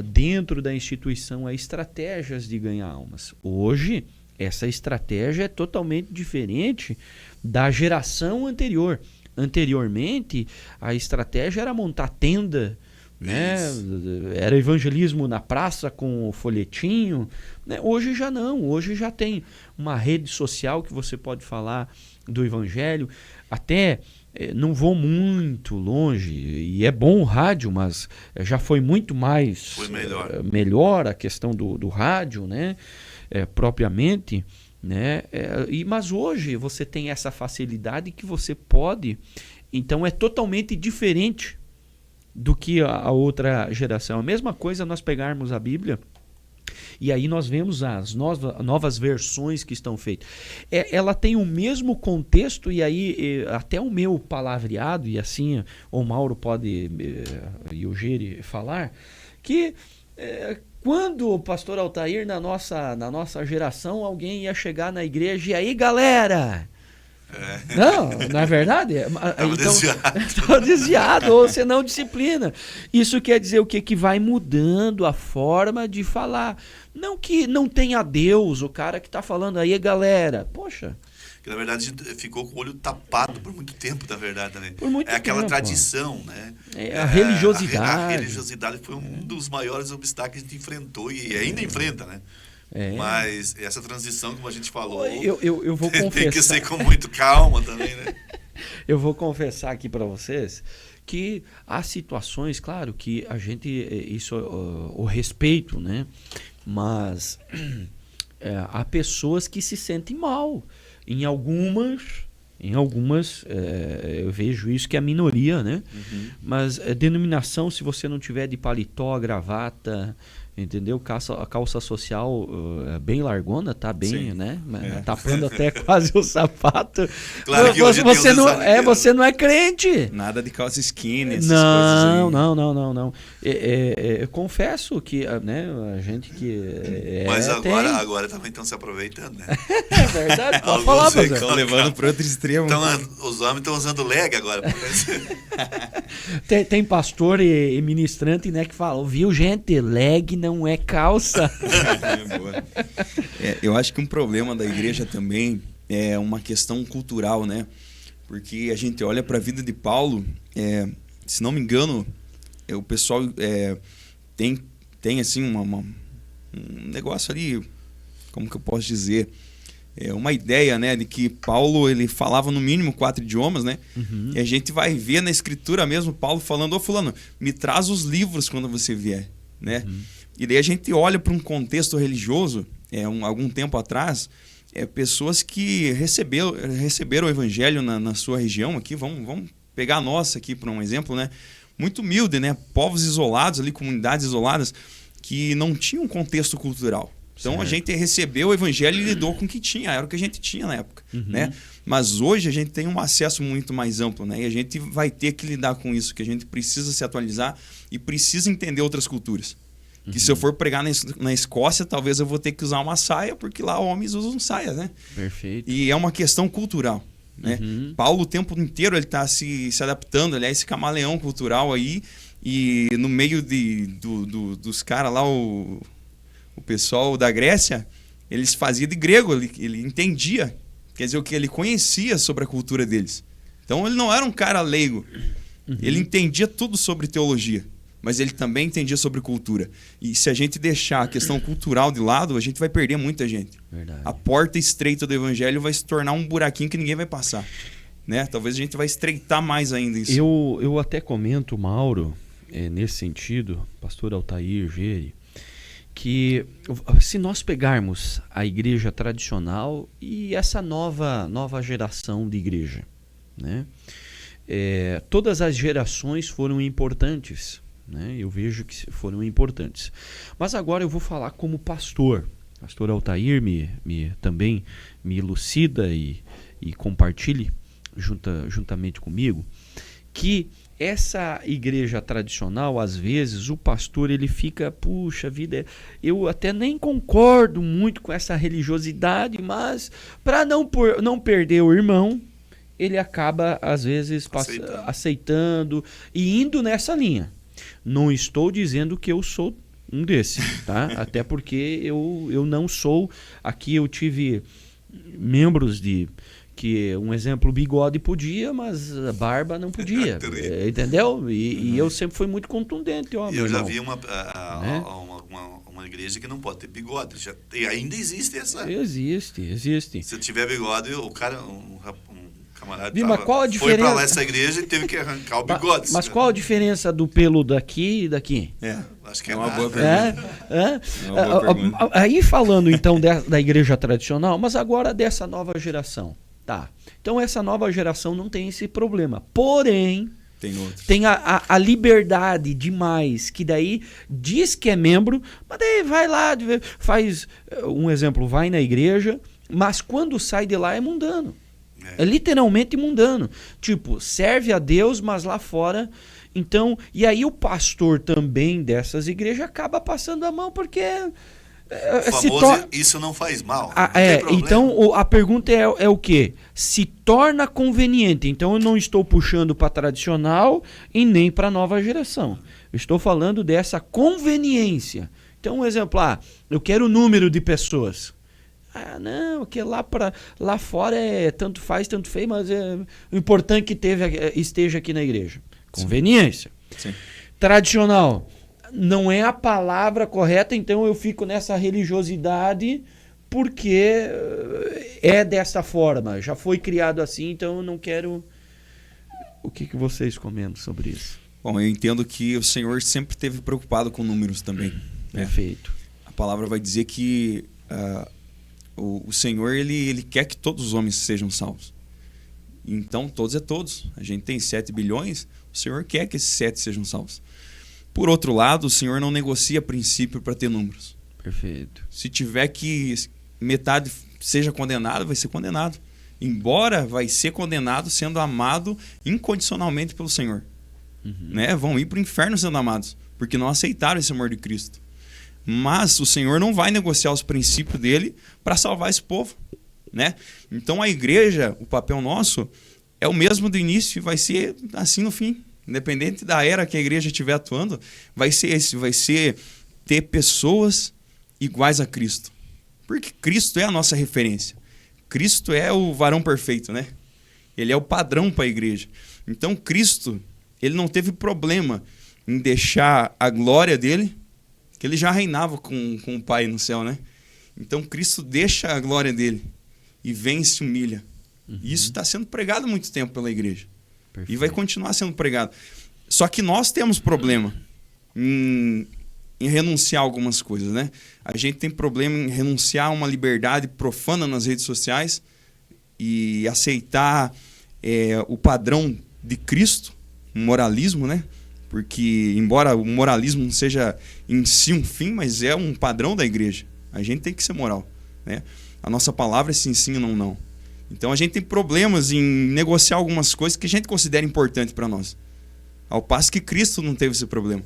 dentro da instituição, há estratégias de ganhar almas. Hoje, essa estratégia é totalmente diferente da geração anterior. Anteriormente, a estratégia era montar tenda, né? Era evangelismo na praça com o folhetinho, né? Hoje já não, hoje já tem uma rede social que você pode falar do evangelho. Até não vou muito longe, e é bom o rádio, mas já foi muito mais...
Foi
melhor a questão do rádio, né? Propriamente, né? Mas hoje você tem essa facilidade que você pode, então é totalmente diferente do que a outra geração. A mesma coisa nós pegarmos a Bíblia e aí nós vemos as novas versões que estão feitas. Ela tem o mesmo contexto, e aí até o meu palavreado, e assim o Mauro pode e o Geri falar, que quando o pastor Altair, na nossa geração, alguém ia chegar na igreja, e aí galera... Não é verdade? Então, desviado, ou você não disciplina. Isso quer dizer o quê? Que vai mudando a forma de falar. Não que não tenha Deus, o cara que está falando aí, galera. Poxa.
Que na verdade ficou com o olho tapado por muito tempo, na verdade, também.
Por muito
aquela
tempo,
tradição, né?
A religiosidade.
A religiosidade foi um dos maiores obstáculos que a gente enfrentou e ainda enfrenta, né? Mas essa transição, como a gente falou,
eu vou confessar. Tem
que ser com muito calma também, né?
Eu vou confessar aqui para vocês que há situações, claro, que a gente, isso o respeito, né? Mas há pessoas que se sentem mal. Em algumas eu vejo isso, que é a minoria, né? Uhum. Mas denominação, se você não tiver de paletó, gravata, entendeu? A calça social bem largona, tá bem, sim, né? Tapando até quase o sapato.
Claro que
você não é crente.
Nada de calça skinny, essas
não,
coisas aí.
Não. Eu confesso que, né, a gente que
mas agora também estão se aproveitando, né?
É verdade, pode falar,
estão levando para outro extremo.
Os homens estão usando leg agora.
Tem pastor e ministrante, né, que falam, viu, gente, leg não é calça.
Eu acho que um problema da igreja também é uma questão cultural, né? Porque a gente olha para a vida de Paulo, se não me engano, o pessoal tem assim um negócio ali, como que eu posso dizer? Uma ideia, né, de que Paulo ele falava no mínimo 4 idiomas, né? Uhum. E a gente vai ver na escritura mesmo Paulo falando: ô fulano, me traz os livros quando você vier, né? Uhum. E daí a gente olha para um contexto religioso, algum tempo atrás, pessoas que receberam o evangelho na sua região aqui, vamos pegar a nossa aqui para um exemplo, né? Muito humilde, né? Povos isolados ali, comunidades isoladas, que não tinham um contexto cultural. Então certo. A gente recebeu o evangelho e lidou com o que tinha, era o que a gente tinha na época, né? Mas hoje a gente tem um acesso muito mais amplo, né? E a gente vai ter que lidar com isso, que a gente precisa se atualizar e precisa entender outras culturas. Que se eu for pregar na Escócia, talvez eu vou ter que usar uma saia, porque lá homens usam saias, né?
Perfeito.
E é uma questão cultural, né? Paulo o tempo inteiro ele está se adaptando, ele é esse camaleão cultural aí, e no meio dos caras lá, o pessoal da Grécia, eles faziam de grego, ele entendia, quer dizer, o que ele conhecia sobre a cultura deles. Então ele não era um cara leigo, ele entendia tudo sobre teologia. Mas ele também entendia sobre cultura. E se a gente deixar a questão cultural de lado, a gente vai perder muita gente.
Verdade.
A porta estreita do evangelho vai se tornar um buraquinho que ninguém vai passar, né? Talvez a gente vai estreitar mais ainda isso.
Eu até comento, Mauro, nesse sentido, pastor Altair, Geri, que se nós pegarmos a igreja tradicional e essa nova geração de igreja, né? Todas as gerações foram importantes, né? Eu vejo que foram importantes. Mas agora eu vou falar como pastor. Pastor Altair também me elucida e compartilhe juntamente comigo que essa igreja tradicional, às vezes, o pastor ele fica, puxa vida, eu até nem concordo muito com essa religiosidade, mas para não perder o irmão, ele acaba, às vezes, aceitando e indo nessa linha. Não estou dizendo que eu sou um desses, tá? Até porque eu não sou. Aqui eu tive membros que, um exemplo, bigode podia, mas a barba não podia. Entendeu? E eu sempre fui muito contundente.
Eu já vi uma igreja que não pode ter bigode. E ainda existe essa.
Existe.
Se tiver bigode, o cara... camarada
foi
pra lá essa igreja e teve que arrancar o bigode.
Mas qual a diferença do pelo daqui e daqui?
Acho que
uma boa pergunta.
Aí falando então da igreja tradicional, mas agora dessa nova geração. Tá. Então essa nova geração não tem esse problema. Porém, Tem a liberdade demais, que daí diz que é membro, mas daí vai lá, faz um exemplo, vai na igreja, mas quando sai de lá é mundano. É literalmente mundano. Tipo, serve a Deus, mas lá fora... Então, e aí o pastor também dessas igrejas acaba passando a mão, porque...
famoso, isso não faz mal.
Então a pergunta é o quê? Se torna conveniente. Então eu não estou puxando para tradicional e nem para nova geração. Eu estou falando dessa conveniência. Então, um exemplo, eu quero o número de pessoas. Não, que lá fora é tanto faz, tanto fez, mas o importante é que esteja aqui na igreja. Conveniência.
Sim.
Tradicional. Não é a palavra correta, então eu fico nessa religiosidade porque é dessa forma. Já foi criado assim, então eu não quero... O que vocês comentam sobre isso?
Bom, eu entendo que o Senhor sempre esteve preocupado com números também.
Perfeito.
A palavra vai dizer que o Senhor ele quer que todos os homens sejam salvos. Então, todos é todos. A gente tem 7 bilhões, o Senhor quer que esses 7 sejam salvos. Por outro lado, o Senhor não negocia princípio para ter números.
Perfeito.
Se tiver que metade seja condenado, vai ser condenado. Embora vai ser condenado sendo amado incondicionalmente pelo Senhor. Né? Vão ir para o inferno sendo amados, porque não aceitaram esse amor de Cristo. Mas o Senhor não vai negociar os princípios dele para salvar esse povo. Né? Então a igreja, o papel nosso, é o mesmo do início e vai ser assim no fim. Independente da era que a igreja estiver atuando, vai ser esse, vai ser ter pessoas iguais a Cristo. Porque Cristo é a nossa referência. Cristo é o varão perfeito, né? Ele é o padrão para a igreja. Então Cristo, ele não teve problema em deixar a glória dele, que ele já reinava com o Pai no céu, né? Então Cristo deixa a glória dele e vem e se humilha. E isso está sendo pregado há muito tempo pela igreja. Perfeito. E vai continuar sendo pregado. Só que nós temos problema em renunciar a algumas coisas, né? A gente tem problema em renunciar a uma liberdade profana nas redes sociais e aceitar o padrão de Cristo, um moralismo, né? Porque, embora o moralismo não seja em si um fim, mas é um padrão da igreja. A gente tem que ser moral, né? A nossa palavra é sim, sim ou não, não. Então a gente tem problemas em negociar algumas coisas que a gente considera importante para nós. Ao passo que Cristo não teve esse problema.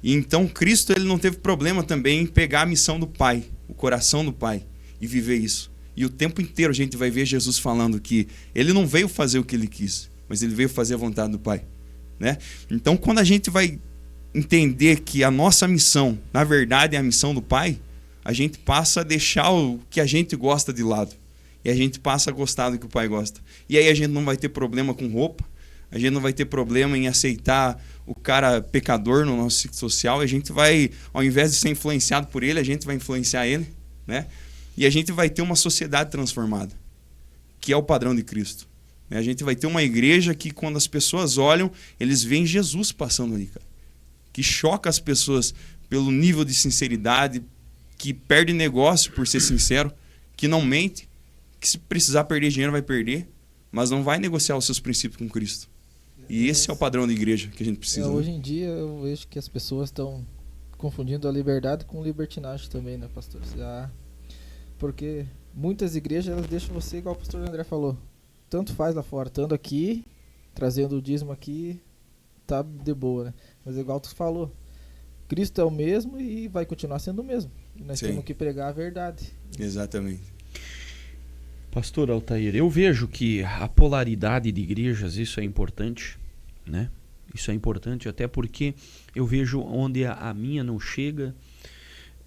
E então Cristo ele não teve problema também em pegar a missão do Pai, o coração do Pai, e viver isso. E o tempo inteiro a gente vai ver Jesus falando que ele não veio fazer o que ele quis, mas ele veio fazer a vontade do Pai. Né? Então quando a gente vai entender que a nossa missão, na verdade, é a missão do Pai, a gente passa a deixar o que a gente gosta de lado. E a gente passa a gostar do que o Pai gosta. E aí a gente não vai ter problema com roupa, a gente não vai ter problema em aceitar o cara pecador no nosso ciclo social, a gente vai, ao invés de ser influenciado por ele, a gente vai influenciar ele, né? E a gente vai ter uma sociedade transformada, que é o padrão de Cristo. A gente vai ter uma igreja que, quando as pessoas olham, eles veem Jesus passando ali, cara. Que choca as pessoas pelo nível de sinceridade, que perde negócio por ser sincero, que não mente, que se precisar perder dinheiro vai perder, mas não vai negociar os seus princípios com Cristo. E esse é o padrão da igreja que a gente precisa.
Hoje em dia eu vejo que as pessoas estão confundindo a liberdade com libertinagem também, né, pastor? Porque muitas igrejas elas deixam você, igual o pastor André falou, tanto faz lá fora, estando aqui, trazendo o dízimo aqui, tá de boa, né? Mas igual tu falou, Cristo é o mesmo e vai continuar sendo o mesmo. E nós temos que pregar a verdade.
Exatamente.
Pastor Altair, eu vejo que a polaridade de igrejas, isso é importante, né? Isso é importante até porque eu vejo onde a minha não chega,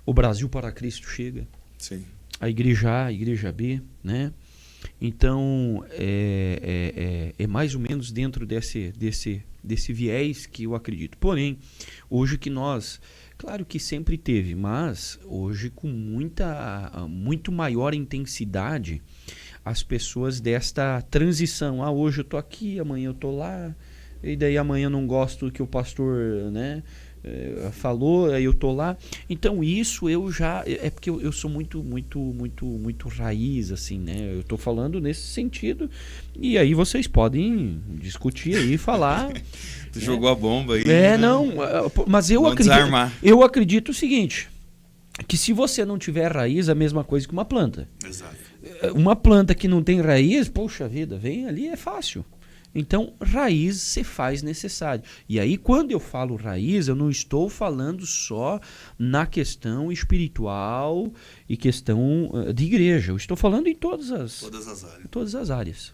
o Brasil para Cristo chega.
Sim.
A igreja A, a igreja B, né? Então, é mais ou menos dentro desse viés que eu acredito. Porém, hoje que nós... Claro que sempre teve, mas hoje com muito maior intensidade as pessoas desta transição. Hoje eu tô aqui, amanhã eu tô lá, e daí amanhã eu não gosto que o pastor, né, falou, aí eu tô lá. Então isso eu já... É porque eu sou muito raiz, assim, né? Eu tô falando nesse sentido. E aí vocês podem discutir aí, falar...
Tu jogou a bomba aí.
Não, mas eu acredito o seguinte, que se você não tiver raiz, é a mesma coisa que uma planta.
Exato.
Uma planta que não tem raiz, poxa vida, vem ali, é fácil. Então, raiz se faz necessário. E aí, quando eu falo raiz, eu não estou falando só na questão espiritual e questão de igreja. Eu estou falando em todas as áreas.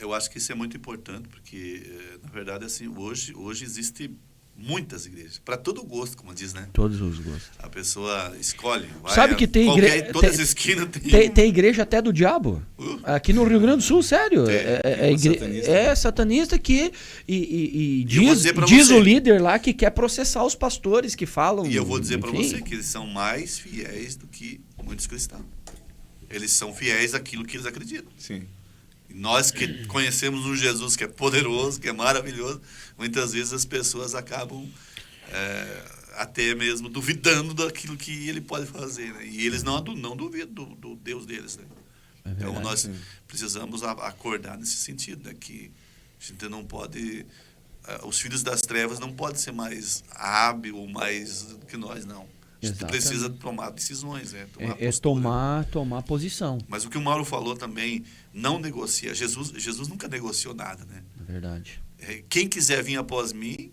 Eu acho que isso é muito importante, porque, na verdade, assim, hoje existe muitas igrejas, para todo gosto, como diz, né?
Todos os gostos.
A pessoa escolhe. Vai,
sabe que tem igreja...
Todas as esquinas tem...
Tem igreja até do diabo. Aqui no Rio Grande do Sul, sério. É satanista que... diz o líder lá que quer processar os pastores que falam...
E eu vou dizer para você que eles são mais fiéis do que muitos cristãos. Eles são fiéis àquilo que eles acreditam.
Sim.
Nós que conhecemos um Jesus que é poderoso, que é maravilhoso, muitas vezes as pessoas acabam até mesmo duvidando daquilo que ele pode fazer, né? E eles não duvidam do Deus deles, né? Então nós precisamos acordar nesse sentido, né? Que a gente não pode... os filhos das trevas não podem ser mais hábil ou mais que nós, não. A gente precisa tomar decisões, né?
Tomar posição.
Mas o que o Mauro falou também, não negocia. Jesus nunca negociou nada, né?
É verdade.
Quem quiser vir após mim,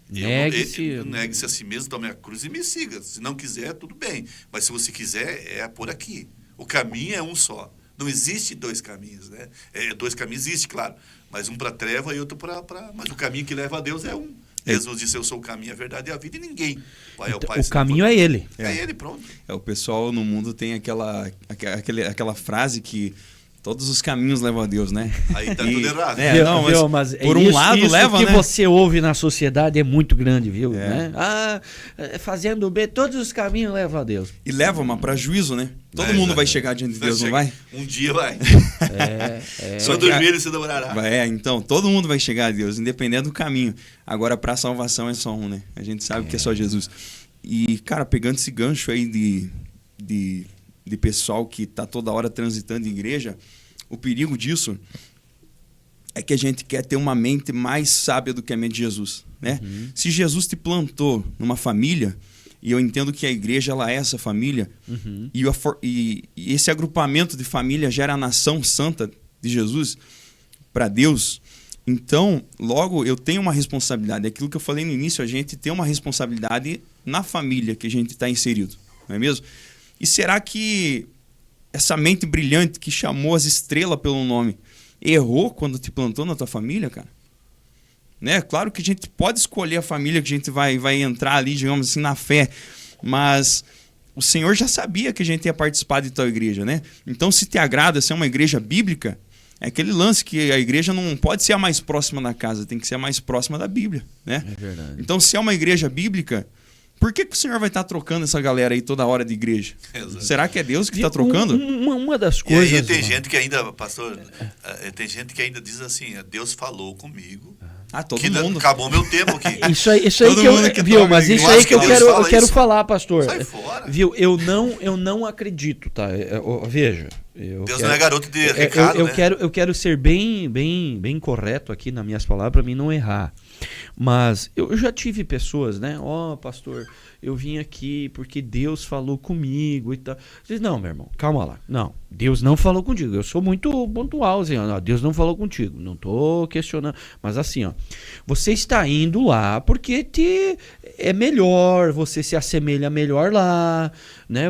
negue-se a si mesmo, tome a cruz e me siga. Se não quiser, tudo bem. Mas se você quiser, é por aqui. O caminho é um só. Não existe dois caminhos, né? Dois caminhos existe, claro. Mas um para a treva e outro para... Mas o caminho que leva a Deus é um. Jesus disse, eu sou o caminho, a verdade e a vida, e ninguém vai ao Pai.
O caminho é ele.
É ele, pronto.
O pessoal no mundo tem aquela frase que todos os caminhos levam a Deus, né?
Aí tá tudo errado.
Mas
por um lado
isso
leva,
que
né?
você ouve na sociedade é muito grande, viu? Né? Fazendo bem, todos os caminhos levam a Deus.
E leva, mas para juízo, né? Todo mundo vai chegar diante de Deus, não vai?
Um dia vai.
Só
dormir ele se demorará.
Então, todo mundo vai chegar a Deus, independente do caminho. Agora, para a salvação é só um, né? A gente sabe que é só Jesus. E, cara, pegando esse gancho aí de pessoal que tá toda hora transitando em igreja, o perigo disso é que a gente quer ter uma mente mais sábia do que a mente de Jesus, né? Se Jesus te plantou numa família... E eu entendo que a igreja ela é essa família. E esse agrupamento de família gera a nação santa de Jesus para Deus. Então, logo, eu tenho uma responsabilidade. Aquilo que eu falei no início, a gente tem uma responsabilidade na família que a gente está inserido. Não é mesmo? E será que essa mente brilhante que chamou as estrelas pelo nome errou quando te plantou na tua família, cara? Né? Claro que a gente pode escolher a família que a gente vai entrar ali, digamos assim, na fé, mas o Senhor já sabia que a gente ia participar de tal igreja, né? Então, se te agrada ser uma igreja bíblica, é aquele lance que a igreja não pode ser a mais próxima da casa, tem que ser a mais próxima da Bíblia, né?
É verdade.
Então, se é uma igreja bíblica, por que o Senhor vai estar trocando essa galera aí toda hora de igreja?
Exato.
Será que é Deus que está trocando?
Uma das coisas...
E aí tem gente que ainda, pastor, tem gente que ainda diz assim, Deus falou comigo,
Todo
que
mundo.
Acabou meu tempo aqui.
Isso aí que eu, viu, mas isso aí que eu quero falar, pastor.
Sai fora.
Viu, eu não acredito, tá? Veja.
Deus não é garoto de recado, né?
Eu quero ser bem correto aqui nas minhas palavras para mim não errar. Mas eu já tive pessoas, né? Pastor, eu vim aqui porque Deus falou comigo e tal. Diz, não, meu irmão, calma lá. Não, Deus não falou contigo. Eu sou muito pontual, assim, ó. Não, Deus não falou contigo. Não tô questionando. Mas assim, ó, você está indo lá porque é melhor, você se assemelha melhor lá, né?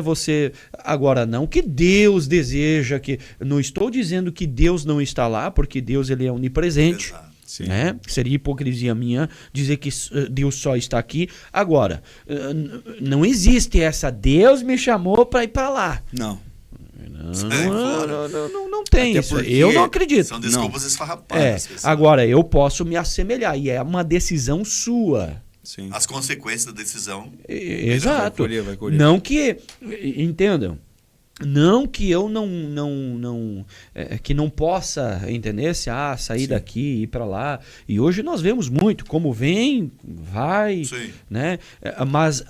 Agora, não que Deus deseja que... Não estou dizendo que Deus não está lá, porque Deus ele é onipresente.
Exato.
Né? Seria hipocrisia minha dizer que Deus só está aqui. Agora, não existe essa Deus me chamou para ir para lá.
Não
tem isso. Eu não acredito.
São desculpas esfarrapadas.
Agora, eu posso me assemelhar e é uma decisão sua.
Sim.
As consequências da decisão.
Exato.
Vai colher.
Não que... Entendam. Não que eu que não possa, entender? Sair
Sim.
daqui e ir para lá. E hoje nós vemos muito como vem, vai,
Sim.
né? Mas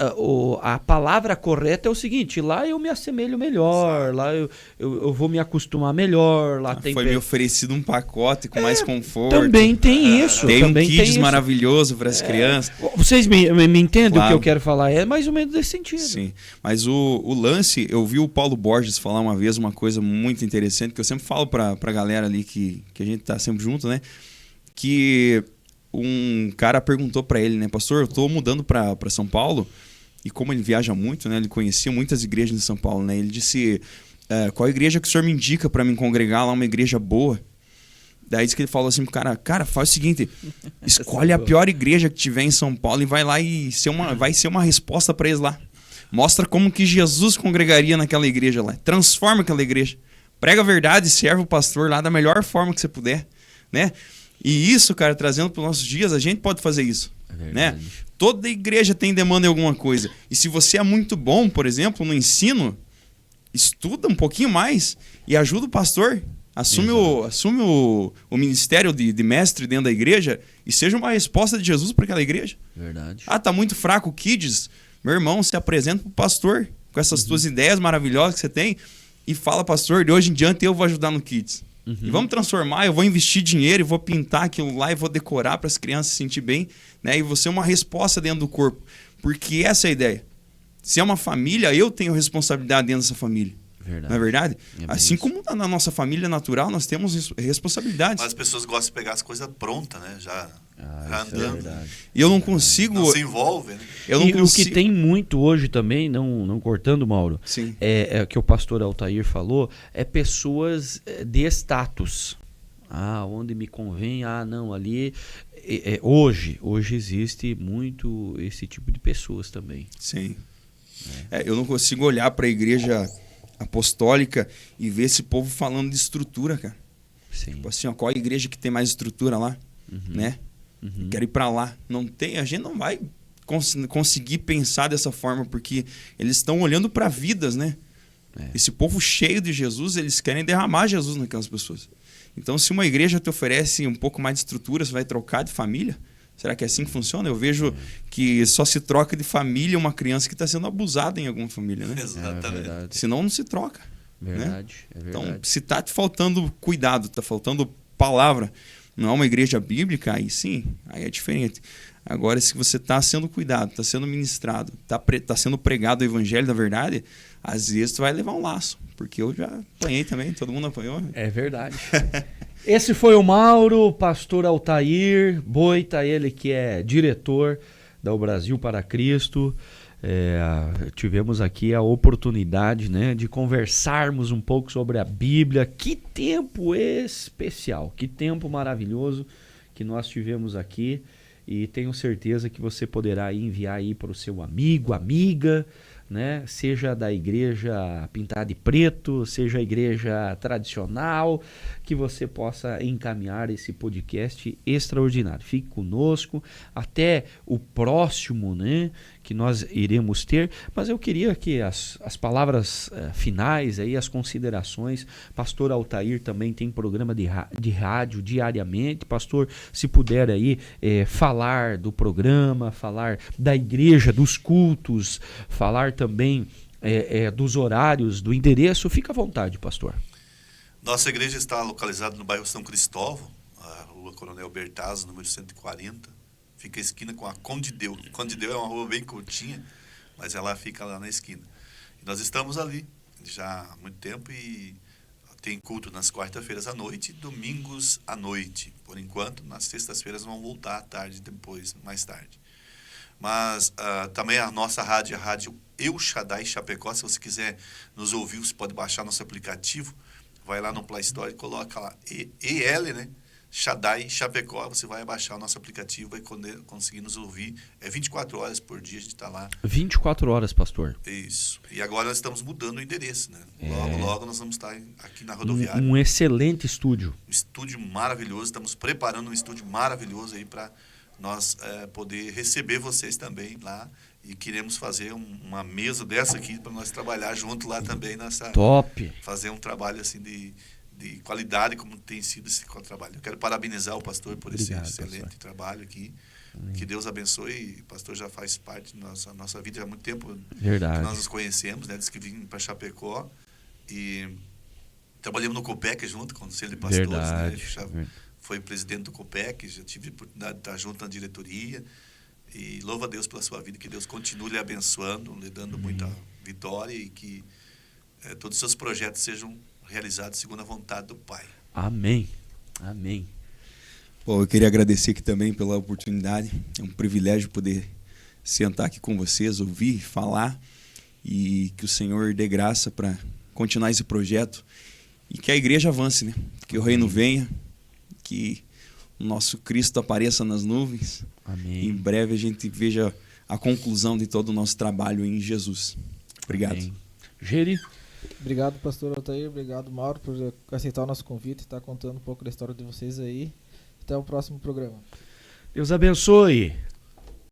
a palavra correta é o seguinte: lá eu me assemelho melhor,
Exato.
lá eu vou me acostumar melhor, lá tem
Foi me oferecido um pacote com mais conforto.
também tem isso,
Tem um
também tem
kids
isso.
maravilhoso para as crianças.
Vocês me entendem o que
Claro.
eu quero falar? É mais ou menos desse sentido.
Sim, mas o lance, eu vi o Paulo Borges falar uma vez uma coisa muito interessante, que eu sempre falo pra galera ali que a gente tá sempre junto, né? Que um cara perguntou pra ele, né? Pastor, eu tô mudando pra São Paulo, e como ele viaja muito, né? Ele conhecia muitas igrejas de São Paulo, né? Ele disse, qual igreja que o senhor me indica pra me congregar lá, uma igreja boa? Daí disse que ele falou assim pro cara, faz o seguinte, escolhe a pior igreja que tiver em São Paulo e vai lá e vai ser uma resposta pra eles lá. Mostra como que Jesus congregaria naquela igreja lá. Transforma aquela igreja. Prega a verdade, serve o pastor lá da melhor forma que você puder, né? E isso, cara, trazendo para os nossos dias, a gente pode fazer isso, né? Toda igreja tem demanda em alguma coisa. E se você é muito bom, por exemplo, no ensino, estuda um pouquinho mais e ajuda o pastor. Assume o ministério de mestre dentro da igreja e seja uma resposta de Jesus para aquela igreja.
Verdade.
Tá muito fraco o Kids? Meu irmão, se apresenta pro pastor com essas tuas ideias maravilhosas que você tem e fala, pastor, de hoje em diante eu vou ajudar no Kids. E vamos transformar, eu vou investir dinheiro, eu vou pintar aquilo lá e vou decorar para as crianças se sentir bem, né? E você é uma resposta dentro do corpo. Porque essa é a ideia. Se é uma família, eu tenho responsabilidade dentro dessa família.
Verdade.
Não é verdade?
É
Assim como na nossa família natural, nós temos responsabilidades.
Mas as pessoas gostam de pegar as coisas prontas, né? Já
Isso é
andando.
verdade.
E eu não consigo...
Não se envolve, né?
Eu não
E
consigo...
o que tem muito hoje também, não cortando, Mauro,
Sim.
é que o pastor Altair falou, é pessoas de status. Onde me convém, não, ali... Hoje existe muito esse tipo de pessoas também.
Sim. Eu não consigo olhar para a igreja apostólica e ver esse povo falando de estrutura, cara.
Sim.
Tipo assim, qual a igreja que tem mais estrutura lá, né? Quero ir para lá. Não tem, a gente não vai conseguir pensar dessa forma porque eles estão olhando para vidas, né? Esse povo cheio de Jesus, eles querem derramar Jesus naquelas pessoas. Então, se uma igreja te oferece um pouco mais de estrutura, você vai trocar de família? Será que é assim que funciona? Eu vejo que só se troca de família uma criança que está sendo abusada em alguma família, né?
Exatamente.
Senão não se troca.
Verdade,
né?
É verdade.
Então, se está te faltando cuidado, está faltando palavra, não é uma igreja bíblica, aí sim, aí é diferente. Agora, se você está sendo cuidado, está sendo ministrado, está sendo pregado o evangelho da verdade, às vezes tu vai levar um laço. Porque eu já apanhei também, todo mundo apanhou.
É verdade. Esse foi o Mauro, pastor Altair Boita, ele que é diretor da O Brasil para Cristo. Tivemos aqui a oportunidade, né, de conversarmos um pouco sobre a Bíblia. Que tempo especial, que tempo maravilhoso que nós tivemos aqui. E tenho certeza que você poderá enviar aí para o seu amigo, amiga, né? Seja da igreja pintada de preto, seja a igreja tradicional, que você possa encaminhar esse podcast extraordinário. Fique conosco até o próximo, né, que nós iremos ter, mas eu queria que as palavras finais, aí, as considerações. Pastor Altair também tem programa de rádio diariamente. Pastor, se puder aí falar do programa, falar da igreja, dos cultos, falar também dos horários, do endereço, fica à vontade, pastor.
Nossa igreja está localizada no bairro São Cristóvão, a rua Coronel Bertazzo, número 140. Fica a esquina com a Conde de Deu. Conde de Deu é uma rua bem curtinha, mas ela fica lá na esquina. E nós estamos ali já há muito tempo e tem culto nas quarta-feiras à noite e domingos à noite. Por enquanto, nas sextas-feiras vão voltar à tarde, depois, mais tarde. Mas também a nossa rádio, a rádio El Shaddai Chapecó. Se você quiser nos ouvir, você pode baixar nosso aplicativo. Vai lá no Play Store e coloca lá EL, né? Shaddai Chapecó. Você vai baixar o nosso aplicativo, vai conseguir nos ouvir. 24 horas por dia a gente está lá.
24 horas, pastor.
Isso. E agora nós estamos mudando o endereço, né? Logo nós vamos estar aqui na rodoviária.
Um excelente estúdio.
Um estúdio maravilhoso. Estamos preparando um estúdio maravilhoso aí para nós poder receber vocês também lá E queremos fazer uma mesa dessa aqui para nós trabalhar junto lá também nessa...
Top!
Fazer um trabalho assim de qualidade, como tem sido esse trabalho. Eu quero parabenizar o pastor por
Obrigado,
esse excelente
pastor.
trabalho aqui.
Amém.
Que Deus abençoe. O pastor já faz parte da nossa vida há muito tempo.
Verdade.
Que nós nos conhecemos, né? Diz que vim para Chapecó e trabalhamos no COPEC junto, com o Conselho de Pastores.
Verdade.
Né? Ele já foi presidente do COPEC, já tive a oportunidade de estar junto na diretoria. E louva a Deus pela sua vida, que Deus continue lhe abençoando, lhe dando muita vitória e que todos os seus projetos sejam realizados segundo a vontade do Pai.
Amém. Amém.
Bom, eu queria agradecer aqui também pela oportunidade. É um privilégio poder sentar aqui com vocês, ouvir, falar, e que o Senhor dê graça para continuar esse projeto e que a igreja avance, né? Que o reino venha, que o nosso Cristo apareça nas nuvens.
Amém.
E em breve a gente veja a conclusão de todo o nosso trabalho em Jesus. Obrigado.
Amém. Geri?
Obrigado, pastor Altair. Obrigado, Mauro, por aceitar o nosso convite e estar contando um pouco da história de vocês aí. Até o próximo programa.
Deus abençoe.